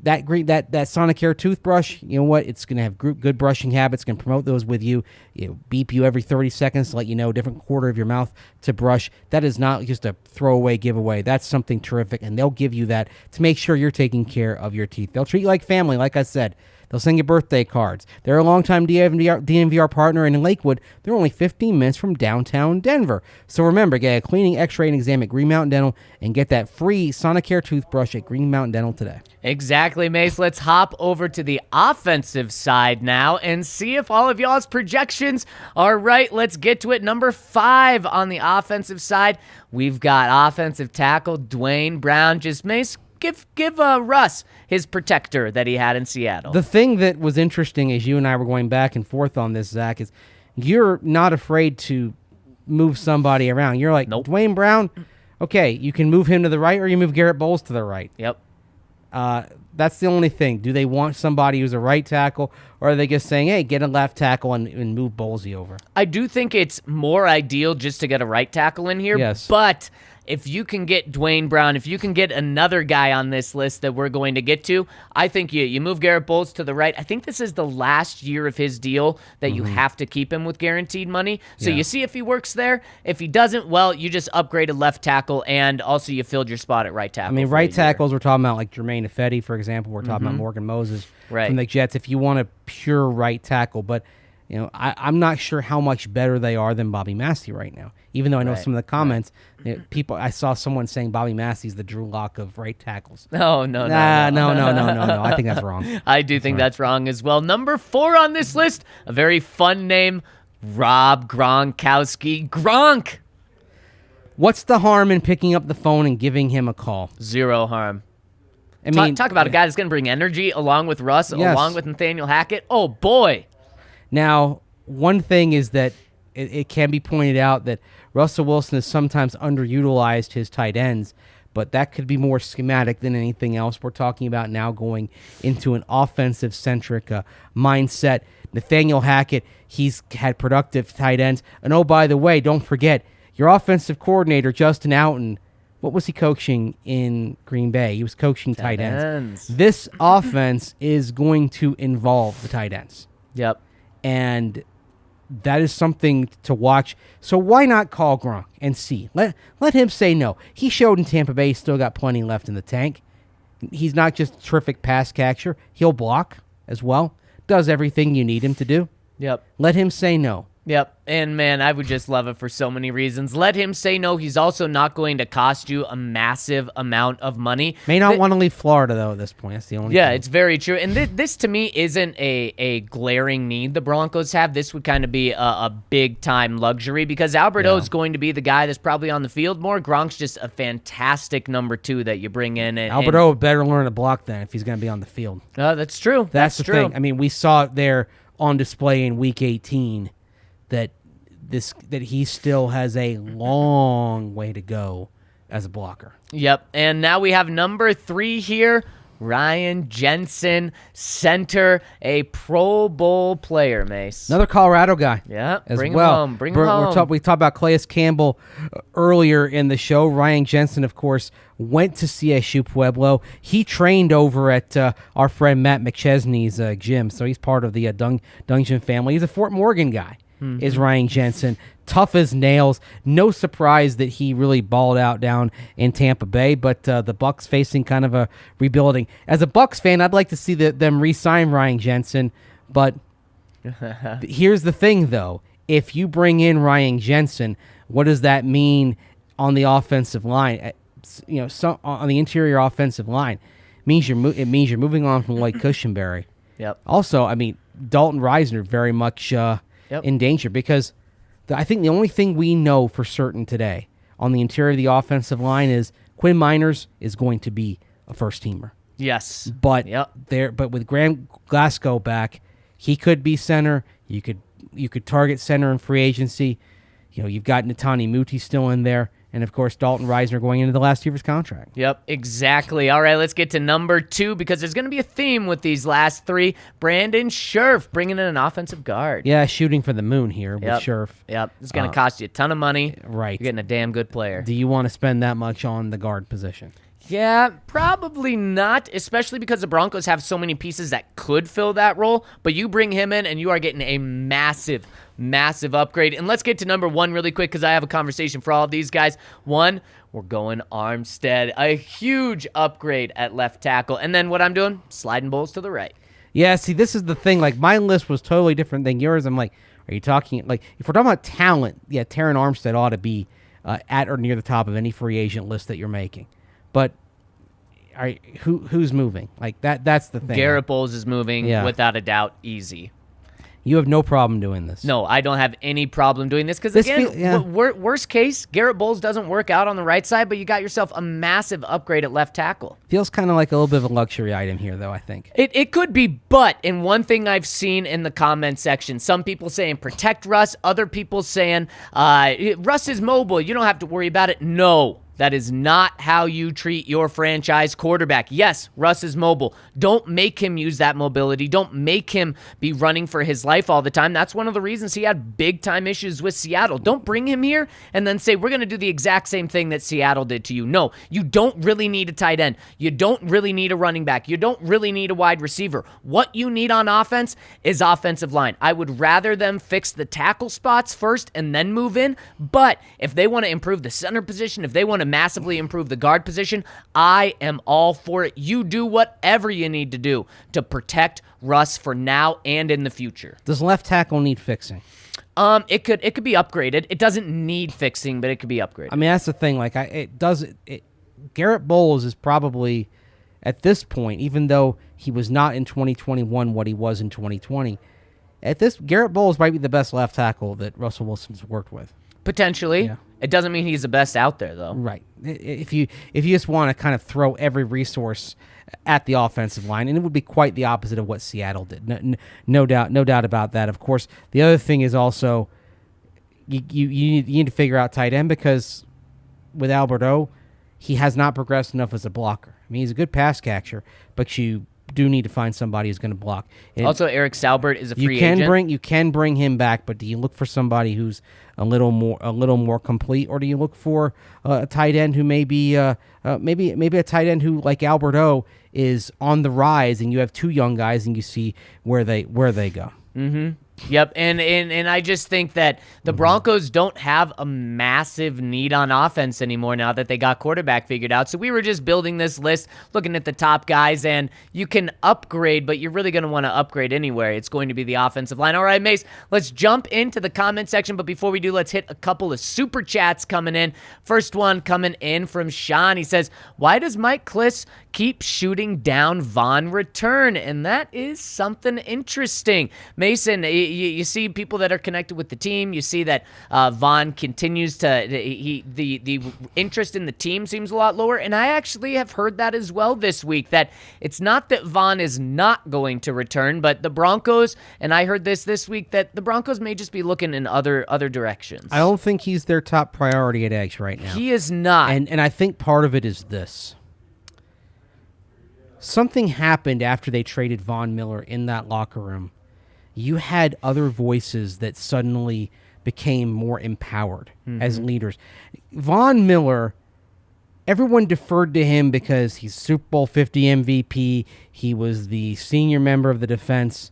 that Sonicare toothbrush, you know what? It's going to have good brushing habits, going to promote those with you. It'll beep you every 30 seconds to let you know a different quarter of your mouth to brush. That is not just a throwaway giveaway. That's something terrific, and they'll give you that to make sure you're taking care of your teeth. They'll treat you like family, like I said. They'll send you birthday cards. They're a longtime DNVR partner, and in Lakewood, they're only 15 minutes from downtown Denver. So remember, get a cleaning, x-ray, and exam at Green Mountain Dental, and get that free Sonicare toothbrush at Green Mountain Dental today. Exactly, Mace. Let's hop over to the offensive side now and see if all of y'all's projections are right. Let's get to it. Number 5 on the offensive side, we've got offensive tackle Dwayne Brown. Just, Mace, give Russ his protector that he had in Seattle. The thing that was interesting as you and I were going back and forth on this, Zach, is you're not afraid to move somebody around. You're like, nope. Dwayne Brown, okay, you can move him to the right or you move Garrett Bowles to the right. Yep. That's the only thing. Do they want somebody who's a right tackle, or are they just saying, hey, get a left tackle and move Bowlesy over? I do think it's more ideal just to get a right tackle in here. Yes. But if you can get Dwayne Brown, if you can get another guy on this list that we're going to get to, I think you move Garrett Bowles to the right. I think this is the last year of his deal that you have to keep him with guaranteed money. So you see if he works there. If he doesn't, well, you just upgrade a left tackle, and also you filled your spot at right tackle. I mean, right tackles, we're talking about like Jermaine Ifedi, for example. We're talking about Morgan Moses from the Jets if you want a pure right tackle. But I'm not sure how much better they are than Bobby Massey right now. Even though I know some of the comments, I saw someone saying Bobby Massey's the Drew Lock of right tackles. No. No. I think that's wrong. I do think that's wrong as well. Number 4 on this list, a very fun name, Rob Gronkowski. Gronk. What's the harm in picking up the phone and giving him a call? Zero harm. I mean, talk about a guy that's going to bring energy along with Russ, along with Nathaniel Hackett. Oh, boy. Now, one thing is that it can be pointed out that Russell Wilson has sometimes underutilized his tight ends, but that could be more schematic than anything else. We're talking about now going into an offensive-centric mindset. Nathaniel Hackett, he's had productive tight ends. And oh, by the way, don't forget, your offensive coordinator, Justin Outten, what was he coaching in Green Bay? He was coaching tight ends. This offense is going to involve the tight ends. Yep. And that is something to watch. So why not call Gronk and see? Let him say no. He showed in Tampa Bay he's still got plenty left in the tank. He's not just a terrific pass catcher. He'll block as well. Does everything you need him to do. Yep. Let him say no. Yep. And, man, I would just love it for so many reasons. Let him say no. He's also not going to cost you a massive amount of money. May not want to leave Florida, though, at this point. That's the only thing. It's very true. And this, to me, isn't a glaring need the Broncos have. This would kind of be a big-time luxury because Albert O is going to be the guy that's probably on the field more. Gronk's just a fantastic number 2 that you bring in. Albert O better learn to block then if he's going to be on the field. That's true. That's the true. thing. I mean, we saw it there on display in Week 18 that he still has a long way to go as a blocker. Yep. And now we have number 3 here, Ryan Jensen, center, a Pro Bowl player, Mace. Another Colorado guy. Yeah, as bring well. him home. Bring him home. We talked about Calais Campbell earlier in the show. Ryan Jensen, of course, went to CSU Pueblo. He trained over at our friend Matt McChesney's gym, so he's part of the Dungeon family. He's a Fort Morgan guy. Is Ryan Jensen. Tough as nails. No surprise that he really balled out down in Tampa Bay, but the Bucs facing kind of a rebuilding. As a Bucs fan, I'd like to see them re-sign Ryan Jensen, but here's the thing, though. If you bring in Ryan Jensen, what does that mean on the offensive line? On the interior offensive line, it means you're moving on from Lloyd Cushenberry. Yep. Also, I mean, Dalton Reisner very much in danger because I think the only thing we know for certain today on the interior of the offensive line is Quinn Miners is going to be a first-teamer. Yes. But with Graham Glasgow back, he could be center. You could target center in free agency. You've got Netani Muti still in there. And, of course, Dalton Reisner going into the last year of his contract. Yep, exactly. All right, let's get to number 2 because there's going to be a theme with these last 3. Brandon Scherf bringing in an offensive guard. Yeah, shooting for the moon here with Scherf. Yep, it's going to cost you a ton of money. Right. You're getting a damn good player. Do you want to spend that much on the guard position? Yeah, probably not, especially because the Broncos have so many pieces that could fill that role. But you bring him in, and you are getting a massive upgrade. And let's get to number 1 really quick because I have a conversation for all of these guys. 1, we're going Armstead. A huge upgrade at left tackle. And then what I'm doing, sliding Bowles to the right. Yeah, see, this is the thing. Like, my list was totally different than yours. I'm like, are you talking, like, if we're talking about talent, yeah, Terron Armstead ought to be at or near the top of any free agent list that you're making. But who's moving? Like that's the thing. Garrett Bowles is moving without a doubt, easy. You have no problem doing this. No, I don't have any problem doing this because, again, worst case, Garrett Bowles doesn't work out on the right side, but you got yourself a massive upgrade at left tackle. Feels kind of like a little bit of a luxury item here, though, I think. It could be, but in one thing I've seen in the comment section, some people saying protect Russ, other people saying Russ is mobile, you don't have to worry about it. No. That is not how you treat your franchise quarterback. Yes, Russ is mobile. Don't make him use that mobility. Don't make him be running for his life all the time. That's one of the reasons he had big-time issues with Seattle. Don't bring him here and then say, we're going to do the exact same thing that Seattle did to you. No, you don't really need a tight end. You don't really need a running back. You don't really need a wide receiver. What you need on offense is offensive line. I would rather them fix the tackle spots first and then move in, but if they want to improve the center position, if they want to massively improve the guard position, I am all for it. You do whatever you need to do to protect Russ for now and in the future. Does left tackle need fixing? It could be upgraded. It doesn't need fixing, but it could be upgraded. I mean, that's the thing. Like, Garrett Bowles is probably, at this point, even though he was not in 2021 what he was in 2020, Garrett Bowles might be the best left tackle that Russell Wilson's worked with. Potentially. Yeah. It doesn't mean he's the best out there, though. Right. If you just want to kind of throw every resource at the offensive line, and it would be quite the opposite of what Seattle did. No doubt about that. Of course, the other thing is also you need to figure out tight end, because with Alberto, he has not progressed enough as a blocker. I mean, he's a good pass catcher, but you do need to find somebody who's going to block. And also, Eric Salbert is a free agent. You can bring him back, but do you look for somebody who's a little more complete, or do you look for a tight end who maybe a tight end who, like Alberto, is on the rise, and you have two young guys and you see where they go. Mm-hmm. Yep, and I just think that the Broncos don't have a massive need on offense anymore now that they got quarterback figured out. So we were just building this list, looking at the top guys, and you can upgrade, but you're really going to want to upgrade anywhere. It's going to be the offensive line. All right, Mace, let's jump into the comment section, but before we do, let's hit a couple of super chats coming in. First one coming in from Sean. He says, why does Mike Kliss keep shooting down Von return? And that is something interesting. Mason, you see people that are connected with the team. You see that Von continues to the interest in the team seems a lot lower, and I actually have heard that as well this week, that it's not that Von is not going to return, but the Broncos, and I heard this week, that the Broncos may just be looking in other directions. I don't think he's their top priority at Eggs right now. He is not. And I think part of it is this. Something happened after they traded Von Miller in that locker room. You had other voices that suddenly became more empowered as leaders. Von Miller, everyone deferred to him because he's Super Bowl 50 MVP. He was the senior member of the defense.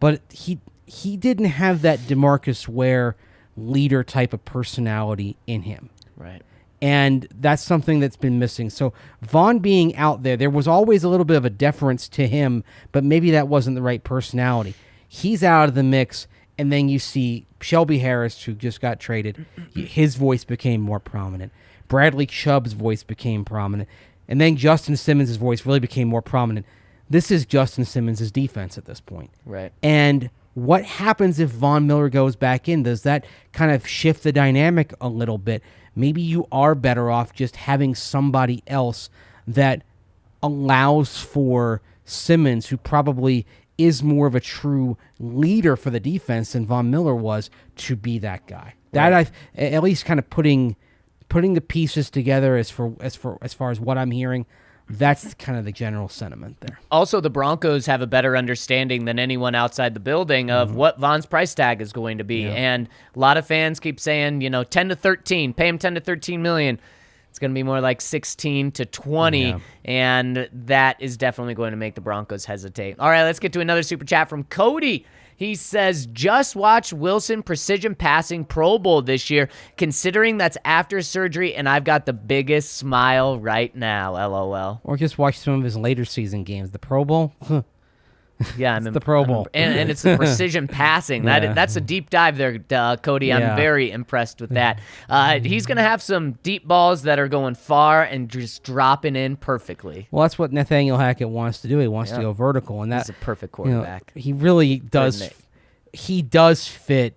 But he didn't have that DeMarcus Ware leader type of personality in him. Right. And that's something that's been missing. So Von being out there was always a little bit of a deference to him, but maybe that wasn't the right personality. He's out of the mix, and then you see Shelby Harris, who just got traded. His voice became more prominent. Bradley Chubb's voice became prominent. And then Justin Simmons' voice really became more prominent. This is Justin Simmons' defense at this point. Right. And what happens if Von Miller goes back in? Does that kind of shift the dynamic a little bit? Maybe you are better off just having somebody else that allows for Simmons, who probably is more of a true leader for the defense than Von Miller was, to be that guy. That I've at least kind of putting the pieces together as far as what I'm hearing. That's kind of the general sentiment there. Also, the Broncos have a better understanding than anyone outside the building of what Von's price tag is going to be. Yeah. And a lot of fans keep saying, 10 to 13, pay him 10 to 13 million. It's going to be more like 16 to 20, and that is definitely going to make the Broncos hesitate. All right, let's get to another super chat from Cody. He says, just watch Wilson precision passing Pro Bowl this year, considering that's after surgery, and I've got the biggest smile right now, LOL. Or just watch some of his later season games. The Pro Bowl? Yeah, the Pro Bowl. And it's the precision passing. That's a deep dive there, Cody. I'm very impressed with that. He's going to have some deep balls that are going far and just dropping in perfectly. Well, that's what Nathaniel Hackett wants to do. He wants to go vertical. And he's a perfect quarterback. He really does. He does fit.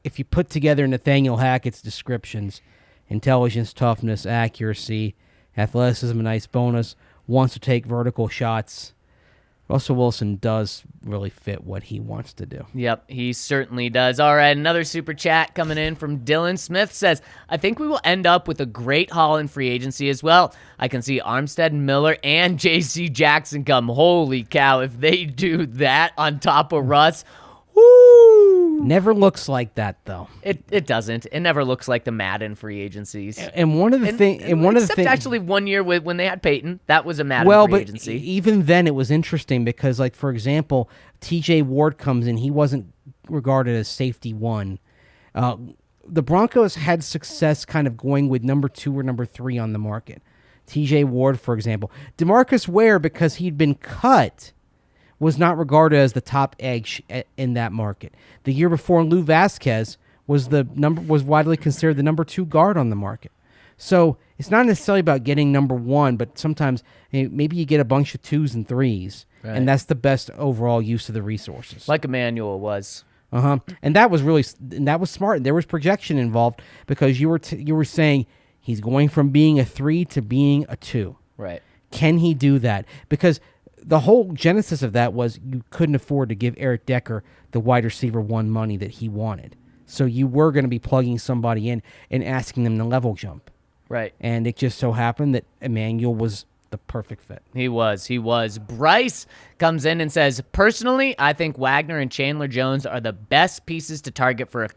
If you put together Nathaniel Hackett's descriptions, intelligence, toughness, accuracy, athleticism, a nice bonus, wants to take vertical shots, Russell Wilson does really fit what he wants to do. Yep, he certainly does. All right, another super chat coming in from Dylan Smith says, I think we will end up with a great haul in free agency as well. I can see Armstead, Miller, and J.C. Jackson come. Holy cow, if they do that on top of Russ, woo! Never looks like that, though. It doesn't. It never looks like the Madden free agencies. And one of the things, except actually 1 year when they had Peyton, that was a Madden free agency. Even then, it was interesting because, like, for example, T.J. Ward comes in. He wasn't regarded as safety one. the Broncos had success kind of going with number 2 or number 3 on the market. TJ Ward, for example. DeMarcus Ware, because he'd been cut, was not regarded as the top edge in that market. The year before, Lou Vasquez was widely considered the number 2 guard on the market. So it's not necessarily about getting number 1, but sometimes maybe you get a bunch of 2s and 3s, and that's the best overall use of the resources. Like Emmanuel was. And that was smart. There was projection involved because you were saying he's going from being a 3 to being a 2. Right. Can he do that? Because the whole genesis of that was you couldn't afford to give Eric Decker the wide receiver 1 money that he wanted. So you were going to be plugging somebody in and asking them to level jump. Right. And it just so happened that Emmanuel was the perfect fit. He was. Bryce comes in and says, personally, I think Wagner and Chandler Jones are the best pieces to target for a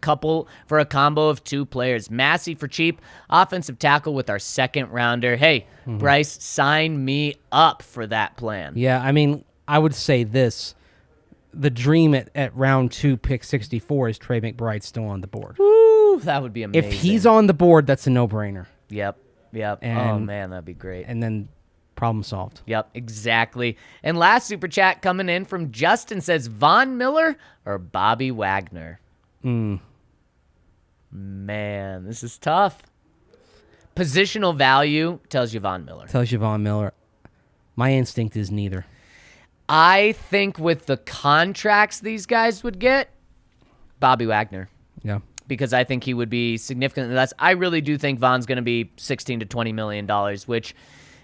combo of 2 players. Massey for cheap, offensive tackle with our second rounder. Hey, Bryce, sign me up for that plan. Yeah, I mean, I would say this. The dream at round 2, pick 64 is Trey McBride still on the board. Woo, that would be amazing. If he's on the board, that's a no-brainer. Yep. Oh, man, that'd be great. And then problem solved. Yep, exactly. And last super chat coming in from Justin says, Von Miller or Bobby Wagner? Man, this is tough. Positional value tells you Von Miller. My instinct is neither. I think with the contracts these guys would get, Bobby Wagner. Yeah. Because I think he would be significantly less. I really do think Von's going to be $16 to $20 million, which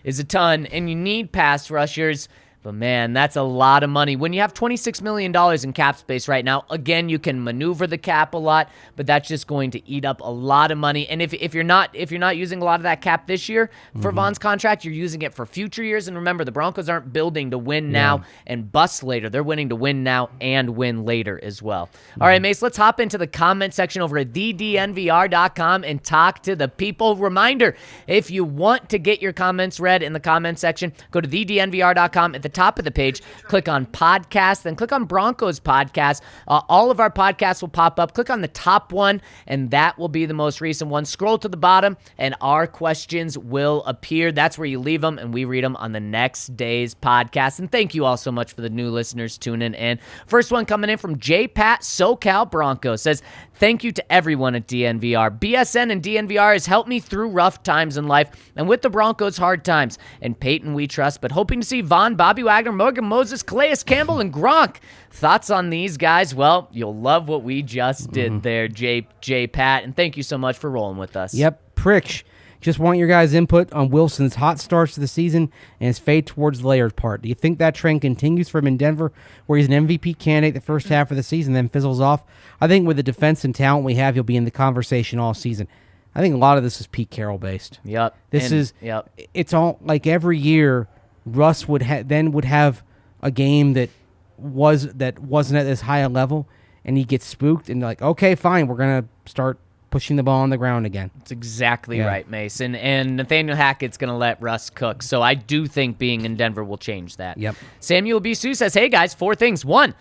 is a ton, and you need pass rushers. But, man, that's a lot of money. When you have $26 million in cap space right now, again, you can maneuver the cap a lot, but that's just going to eat up a lot of money. And if you're not using a lot of that cap this year for Von's contract, you're using it for future years. And remember, the Broncos aren't building to win now and bust later. They're winning to win now and win later as well. All right, Mace, let's hop into the comment section over at thednvr.com and talk to the people. Reminder, if you want to get your comments read in the comment section, go to thednvr.com. At the top of the page, click on podcast, then click on Broncos podcast. All of our podcasts will pop up. Click on the top one, and that will be the most recent one. Scroll to the bottom, and our questions will appear. That's where you leave them, and we read them on the next day's podcast. And thank you all so much for the new listeners tuning in. First one coming in from J. Pat, SoCal Broncos, says, thank you to everyone at DNVR. BSN and DNVR has helped me through rough times in life, and with the Broncos, hard times. And Peyton we trust, but hoping to see Von, Bobby Wagner, Morgan Moses, Calais Campbell, and Gronk. Thoughts on these guys? Well, you'll love what we just did there, J. Pat, and thank you so much for rolling with us. Yep, Prick. Just want your guys' input on Wilson's hot starts to the season and his fade towards the Laird part. Do you think that trend continues for him in Denver, where he's an MVP candidate the first half of the season, then fizzles off? I think with the defense and talent we have, he'll be in the conversation all season. I think a lot of this is Pete Carroll based. Yep. It's all like every year, Russ would have a game that wasn't at this high a level, and he gets spooked and like, okay, fine, we're gonna start pushing the ball on the ground again. That's exactly right, Mason. And Nathaniel Hackett's going to let Russ cook. So I do think being in Denver will change that. Yep. Samuel B. Sue says, hey, guys, 4 things. 1,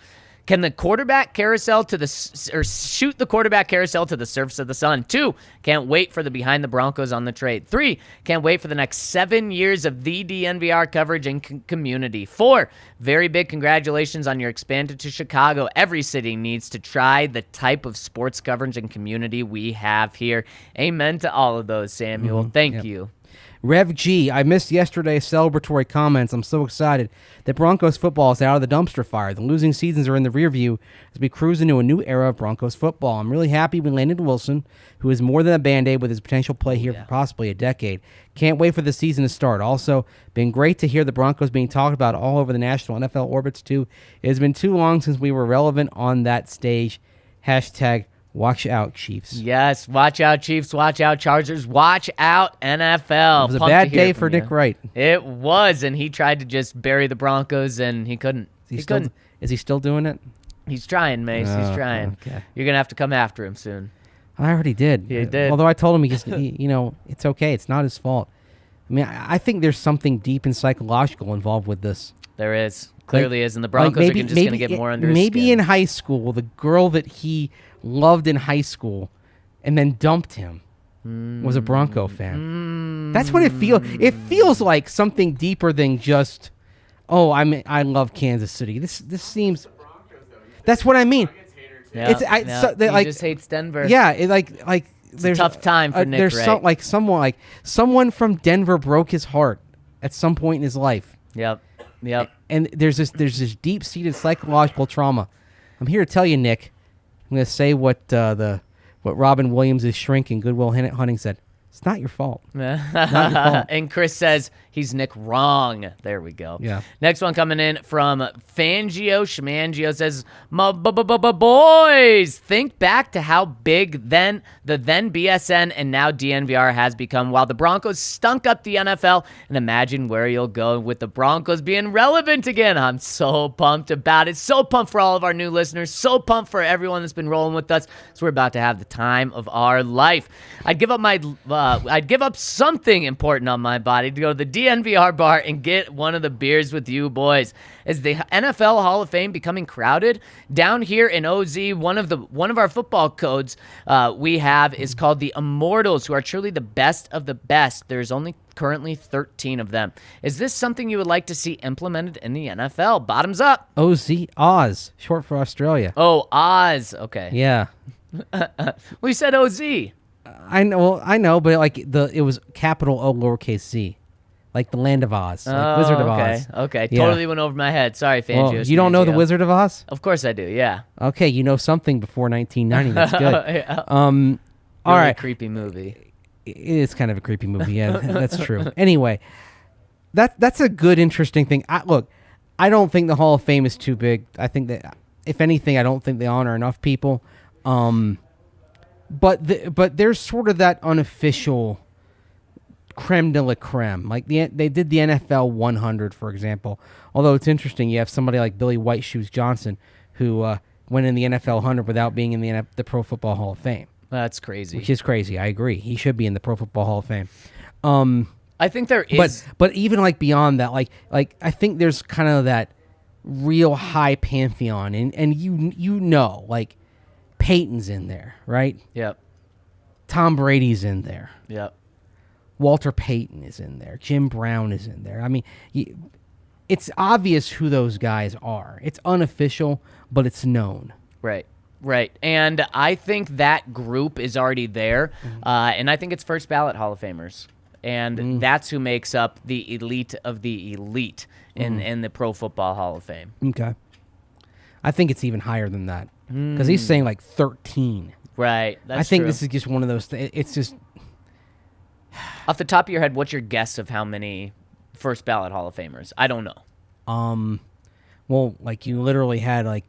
can the quarterback carousel shoot the quarterback carousel to the surface of the sun? 2, can't wait for the Behind the Broncos on the trade. 3, can't wait for the next 7 years of the DNVR coverage and community. 4, very big congratulations on your expansion to Chicago. Every city needs to try the type of sports coverage and community we have here. Amen to all of those, Samuel. Thank you. Rev G, I missed yesterday's celebratory comments. I'm so excited that Broncos football is out of the dumpster fire. The losing seasons are in the rear view as we cruise into a new era of Broncos football. I'm really happy we landed Wilson, who is more than a Band-Aid with his potential play here for possibly a decade. Can't wait for the season to start. Also, been great to hear the Broncos being talked about all over the national NFL orbits, too. It has been too long since we were relevant on that stage. Hashtag watch out, Chiefs. Yes, watch out, Chiefs. Watch out, Chargers. Watch out, NFL. It was a bad day for Nick Wright. It was, and he tried to just bury the Broncos, and he couldn't. Is he still doing it? He's trying, Mace. He's trying. Okay. You're going to have to come after him soon. I already did. You did. Although I told him it's okay. It's not his fault. I mean, I think there's something deep and psychological involved with this. There is. Clearly is, and the Broncos are just going to get more under his skin. Maybe in high school, the girl that he loved in high school and then dumped him was a Bronco fan. That's what it feels. It feels like something deeper than just, I love Kansas City. This seems. That's what I mean. Yeah, he just hates Denver. Yeah, It's a tough time for Nick. There's someone from Denver broke his heart at some point in his life. Yep. And there's this deep-seated psychological trauma. I'm here to tell you, Nick. I'm going to say what Robin Williams' shrink in Good Will Hunting said. It's not your fault. Not your fault. And Chris says he's Nick wrong. There we go. Yeah. Next one coming in from Fangio. Schmangio says, boys, think back to how big the then BSN and now DNVR has become while the Broncos stunk up the NFL, and imagine where you'll go with the Broncos being relevant again. I'm so pumped about it. So pumped for all of our new listeners. So pumped for everyone that's been rolling with us. So we're about to have the time of our life. I'd give up something important on my body to go to the DNVR bar and get one of the beers with you boys. Is the NFL Hall of Fame becoming crowded? Down here in OZ, one of our football codes we have is called the Immortals, who are truly the best of the best. There's only currently 13 of them. Is this something you would like to see implemented in the NFL? Bottoms up. Oz, short for Australia. Oh, Oz. Okay. Yeah. We said OZ. I know, but it was capital O, lowercase z, like the Land of Oz, like Wizard of Oz. Okay, Yeah. totally went over my head. Sorry, Fangio. Well, you don't know the Wizard of Oz? Of course I do. Yeah. Okay, you know something before 1990. That's good. Yeah. All right. Creepy movie. It is kind of a creepy movie. Yeah, that's true. Anyway, that's a good, interesting thing. I don't think the Hall of Fame is too big. I think that, if anything, I don't think they honor enough people. But there's sort of that unofficial creme de la creme. Like they did the NFL 100, for example. Although it's interesting, you have somebody like Billy White Shoes Johnson who went in the NFL 100 without being in the Pro Football Hall of Fame. That's crazy. Which is crazy. I agree. He should be in the Pro Football Hall of Fame. I think there is, but even like beyond that, like I think there's kind of that real high pantheon, and you know, like Peyton's in there, right? Yep. Tom Brady's in there. Yep. Walter Payton is in there. Jim Brown is in there. I mean, it's obvious who those guys are. It's unofficial, but it's known. Right. And I think that group is already there, and I think it's first ballot Hall of Famers. And that's who makes up the elite of the elite in the Pro Football Hall of Fame. Okay. I think it's even higher than that. Because he's saying like 13. Right. That's I think true. this is just one of those things. It's just... Off the top of your head, what's your guess of how many first ballot Hall of Famers? I don't know. Well, like you literally had like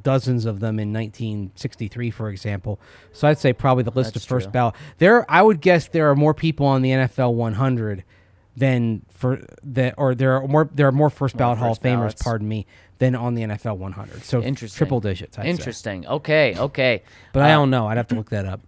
dozens of them in 1963, for example. So I'd say probably the list of first ballot. I would guess there are more people on the NFL 100 than there are more first ballot Hall of Famers, pardon me, than on the NFL 100. So triple digits. I'd say. Okay. But I don't know. I'd have to look that up.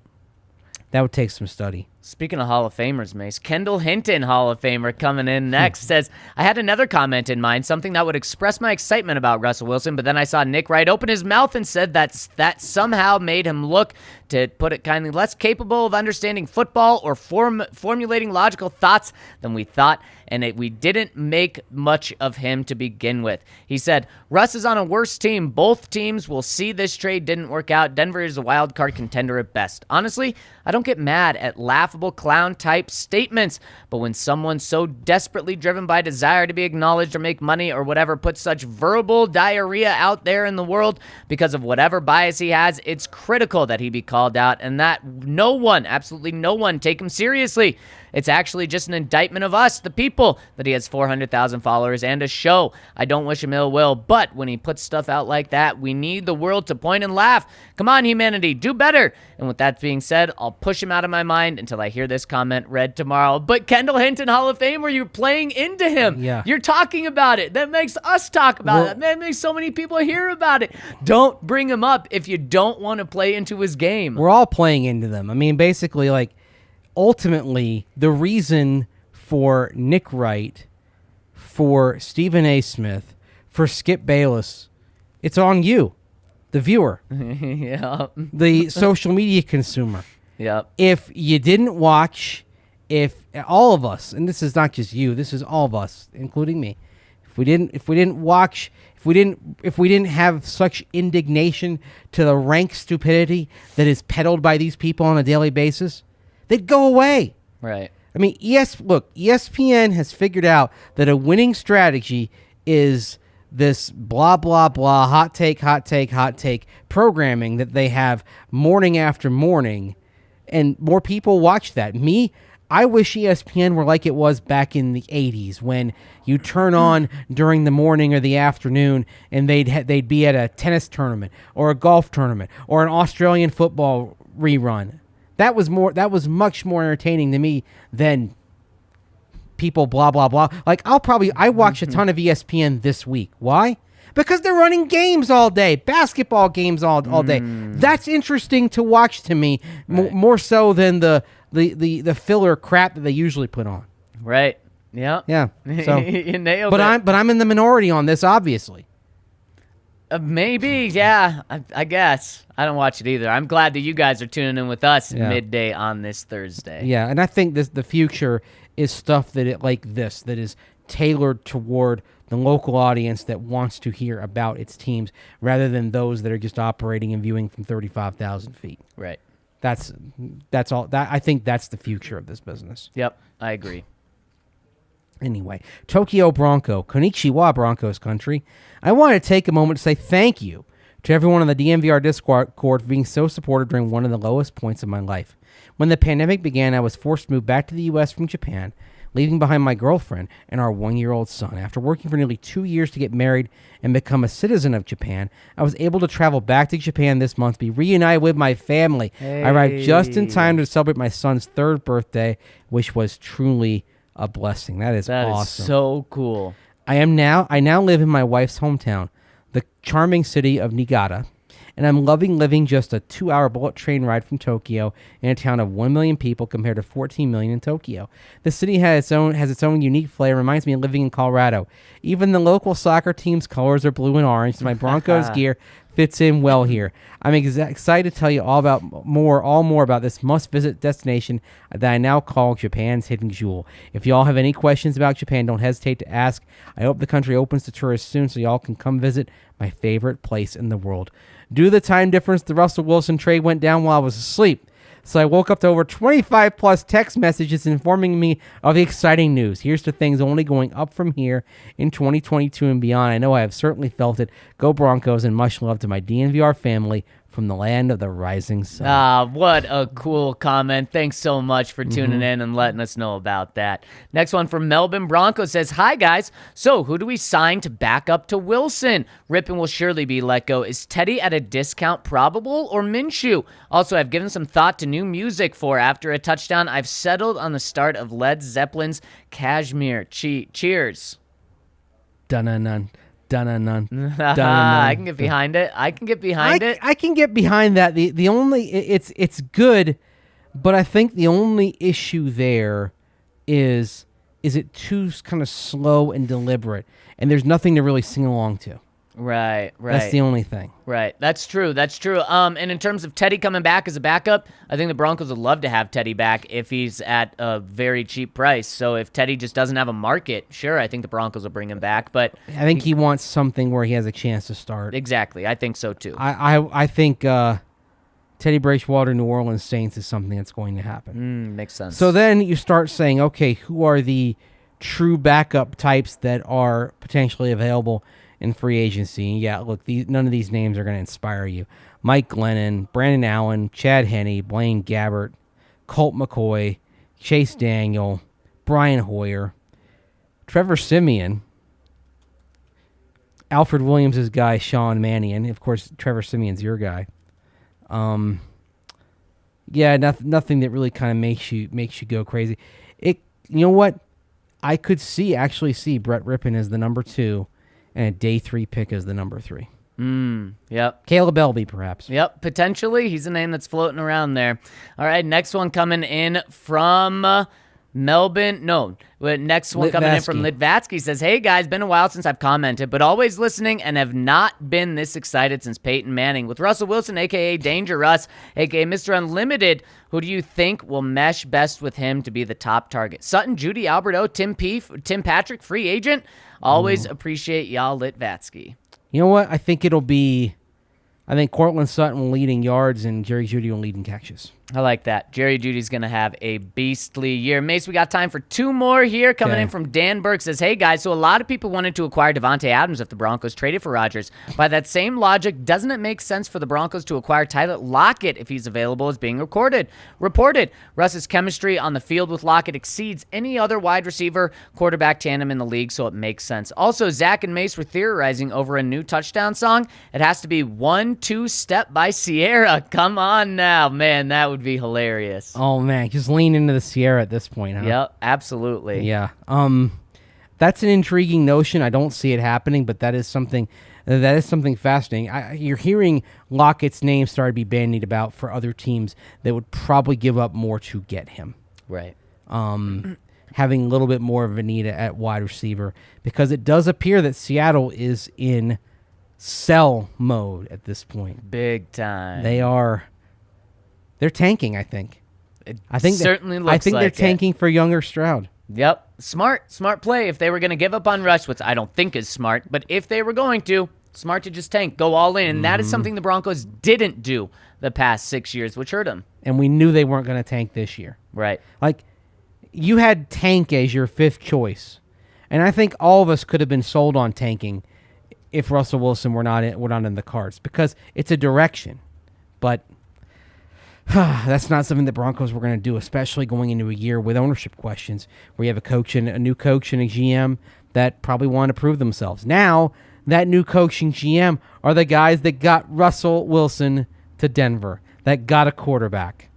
That would take some study. Speaking of Hall of Famers, Mace, Kendall Hinton, Hall of Famer, coming in next, says, I had another comment in mind, something that would express my excitement about Russell Wilson, but then I saw Nick Wright open his mouth and said that somehow made him look, to put it kindly, less capable of understanding football or formulating logical thoughts than we thought, and we didn't make much of him to begin with. He said, Russ is on a worse team. Both teams will see this trade didn't work out. Denver is a wild card contender at best. Honestly, I don't get mad at laughable clown-type statements, but when someone so desperately driven by desire to be acknowledged or make money or whatever puts such verbal diarrhea out there in the world because of whatever bias he has, it's critical that he be called out and that absolutely no one, take him seriously. It's actually just an indictment of us, the people, that he has 400,000 followers and a show. I don't wish him ill will, but when he puts stuff out like that, we need the world to point and laugh. Come on, humanity, do better. And with that being said, I'll push him out of my mind until I hear this comment read tomorrow. But Kendall Hinton, Hall of Fame, where you're playing into him. Yeah. You're talking about it. That makes us talk about it. That makes so many people hear about it. Don't bring him up if you don't want to play into his game. We're all playing into them. I mean, basically, like, ultimately, the reason for Nick Wright, for Stephen A. Smith, for Skip Bayless, it's on you. the viewer, Yep. the social media consumer. Yep. If you didn't watch, if all of us, and this is not just you, this is all of us, including me, if we didn't watch, if we didn't have such indignation to the rank stupidity that is peddled by these people on a daily basis, they'd go away. Right. I mean, ESPN has figured out that a winning strategy is this blah, blah, blah, hot take programming that they have morning after morning, and more people watch that. I wish ESPN were like it was back in the 80s when you turn on during the morning or the afternoon and they'd be at a tennis tournament or a golf tournament or an Australian football rerun. That was much more entertaining to me than people blah blah blah. Like I watch a ton of ESPN this week. Why? Because they're running games all day, basketball games all day. That's interesting to watch to me, right. More so than the filler crap that they usually put on. Right. Yeah. Yeah. So you nailed it. But I'm in the minority on this, obviously. Maybe, yeah. I guess I don't watch it either. I'm glad that you guys are tuning in with us midday on this Thursday. Yeah, and I think the future is stuff that is tailored toward the local audience that wants to hear about its teams, rather than those that are just operating and viewing from 35,000 feet. Right. That's all. I think that's the future of this business. Yep, I agree. Anyway, Tokyo Bronco, Konnichiwa Broncos country. I want to take a moment to say thank you to everyone on the DNVR Discord for being so supportive during one of the lowest points of my life. When the pandemic began, I was forced to move back to the U.S. from Japan, leaving behind my girlfriend and our 1-year-old son. After working for nearly 2 years to get married and become a citizen of Japan, I was able to travel back to Japan this month to be reunited with my family. Hey. I arrived just in time to celebrate my son's 3rd birthday, which was truly a blessing. That is awesome. That is so cool. I now live in my wife's hometown, the charming city of Niigata, and I'm loving living just a 2-hour bullet train ride from Tokyo in a town of 1 million people compared to 14 million in Tokyo. The city has its own unique flavor. Reminds me of living in Colorado. Even the local soccer team's colors are blue and orange, so my Broncos gear fits in well here. I'm excited to tell you all more about this must-visit destination that I now call Japan's hidden jewel. If y'all have any questions about Japan, don't hesitate to ask. I hope the country opens to tourists soon so y'all can come visit my favorite place in the world. Due to the time difference, the Russell Wilson trade went down while I was asleep. So I woke up to over 25 plus text messages informing me of the exciting news. Here's to things only going up from here in 2022 and beyond. I know I have certainly felt it. Go Broncos, and much love to my DNVR family from the land of the rising sun. What a cool comment. Thanks so much for tuning in and letting us know about that. Next one from Melbourne Broncos says, hi, guys. So who do we sign to back up to Wilson? Rippon will surely be let go. Is Teddy at a discount probable or Minshew? Also, I've given some thought to new music for after a touchdown. I've settled on the start of Led Zeppelin's Kashmir. Cheers. Dun-dun-dun. I can get behind it. I can get behind that. The only it's good, but I think the only issue there is it too kind of slow and deliberate, and there's nothing to really sing along to. Right. That's the only thing. Right. That's true. And in terms of Teddy coming back as a backup, I think the Broncos would love to have Teddy back if he's at a very cheap price. So if Teddy just doesn't have a market, sure, I think the Broncos will bring him back. But I think he wants something where he has a chance to start. Exactly. I think so too. I think Teddy Bridgewater, New Orleans Saints is something that's going to happen. Makes sense. So then you start saying, okay, who are the true backup types that are potentially available in free agency? Yeah, look, none of these names are going to inspire you. Mike Glennon, Brandon Allen, Chad Henne, Blaine Gabbert, Colt McCoy, Chase Daniel, Brian Hoyer, Trevor Siemian, Alfred Williams' guy, Sean Mannion. Of course, Trevor Siemian's your guy. Yeah, nothing that really kind of makes you go crazy. You know what? I could actually see Brett Rippon as the number 2 and a day 3 pick as the number 3. Yep. Caleb Elby, perhaps. Yep, potentially. He's a name that's floating around there. All right, next one coming in from Melbourne, no. Next one coming in from Litvatsky says, hey guys, been a while since I've commented, but always listening and have not been this excited since Peyton Manning. With Russell Wilson, a.k.a. Danger Russ, a.k.a. Mr. Unlimited, who do you think will mesh best with him to be the top target? Sutton, Judy, Alberto, Tim Patrick, free agent? Always appreciate y'all, Litvatsky. You know what? I think Cortland Sutton will lead in yards and Jerry Jeudy will lead in catches. I like that. Jerry Judy's going to have a beastly year. Mace, we got time for 2 more here. Coming in from Dan Burke says, hey, guys, so a lot of people wanted to acquire Devontae Adams if the Broncos traded for Rodgers. By that same logic, doesn't it make sense for the Broncos to acquire Tyler Lockett if he's available as being reported? Russ's chemistry on the field with Lockett exceeds any other wide receiver quarterback tandem in the league, so it makes sense. Also, Zach and Mace were theorizing over a new touchdown song. It has to be 1-2 Step by Sierra. Come on now. Man, that would be hilarious. Oh man, just lean into the Sierra at this point, huh? Yep, absolutely. Yeah. That's an intriguing notion. I don't see it happening, but that is something fascinating. You're hearing Lockett's name start to be bandied about for other teams that would probably give up more to get him. Right. Having a little bit more of a need at wide receiver, because it does appear that Seattle is in sell mode at this point. Big time. They're tanking, I think. I think they're tanking for younger Stroud. Yep. Smart play. If they were going to give up on Russ, which I don't think is smart, but if they were going to, smart to just tank, go all in. And that is something the Broncos didn't do the past 6 years, which hurt them. And we knew they weren't going to tank this year. Right. Like, you had tank as your 5th choice. And I think all of us could have been sold on tanking if Russell Wilson were not in the cards, because it's a direction. But that's not something the Broncos were going to do, especially going into a year with ownership questions, where you have a new coach and a GM that probably want to prove themselves. Now, that new coach and GM are the guys that got Russell Wilson to Denver, that got a quarterback.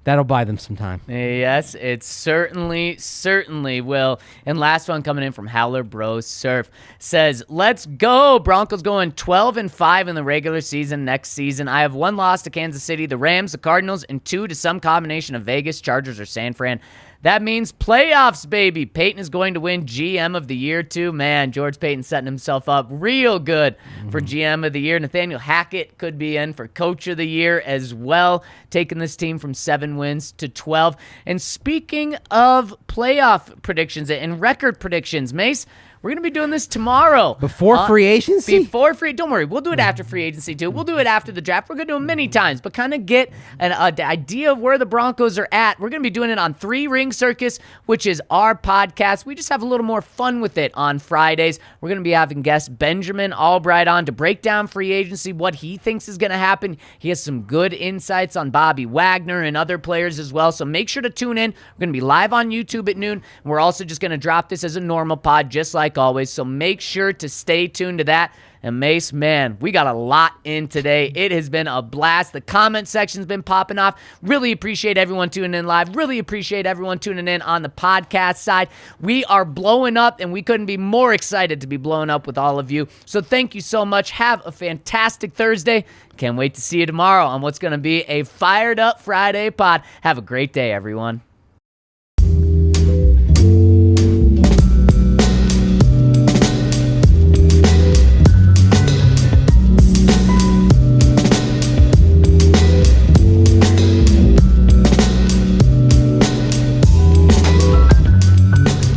That'll buy them some time. Yes, it certainly will. And last one coming in from Howler Bros Surf says, let's go. Broncos going 12-5 in the regular season next season. I have 1 loss to Kansas City, the Rams, the Cardinals, and 2 to some combination of Vegas, Chargers, or San Fran. That means playoffs, baby. Peyton is going to win GM of the Year, too. Man, George Payton setting himself up real good for GM of the Year. Nathaniel Hackett could be in for Coach of the Year as well, taking this team from 7 wins to 12. And speaking of playoff predictions and record predictions, Mace, we're going to be doing this tomorrow. Before free agency? Don't worry. We'll do it after free agency, too. We'll do it after the draft. We're going to do it many times, but kind of get an idea of where the Broncos are at. We're going to be doing it on 3 Ring Circus, which is our podcast. We just have a little more fun with it on Fridays. We're going to be having guest Benjamin Albright on to break down free agency, what he thinks is going to happen. He has some good insights on Bobby Wagner and other players as well, so make sure to tune in. We're going to be live on YouTube at noon. We're also just going to drop this as a normal pod, just like always, so make sure to stay tuned to that. And Mace, man, we got a lot in today. It has been a blast. The comment section's been popping off. Really appreciate everyone tuning in live. Really appreciate everyone tuning in on the podcast side. We are blowing up, and we couldn't be more excited to be blowing up with all of you. So thank you so much. Have a fantastic Thursday. Can't wait to see you tomorrow on what's going to be a fired up Friday pod. Have a great day, everyone.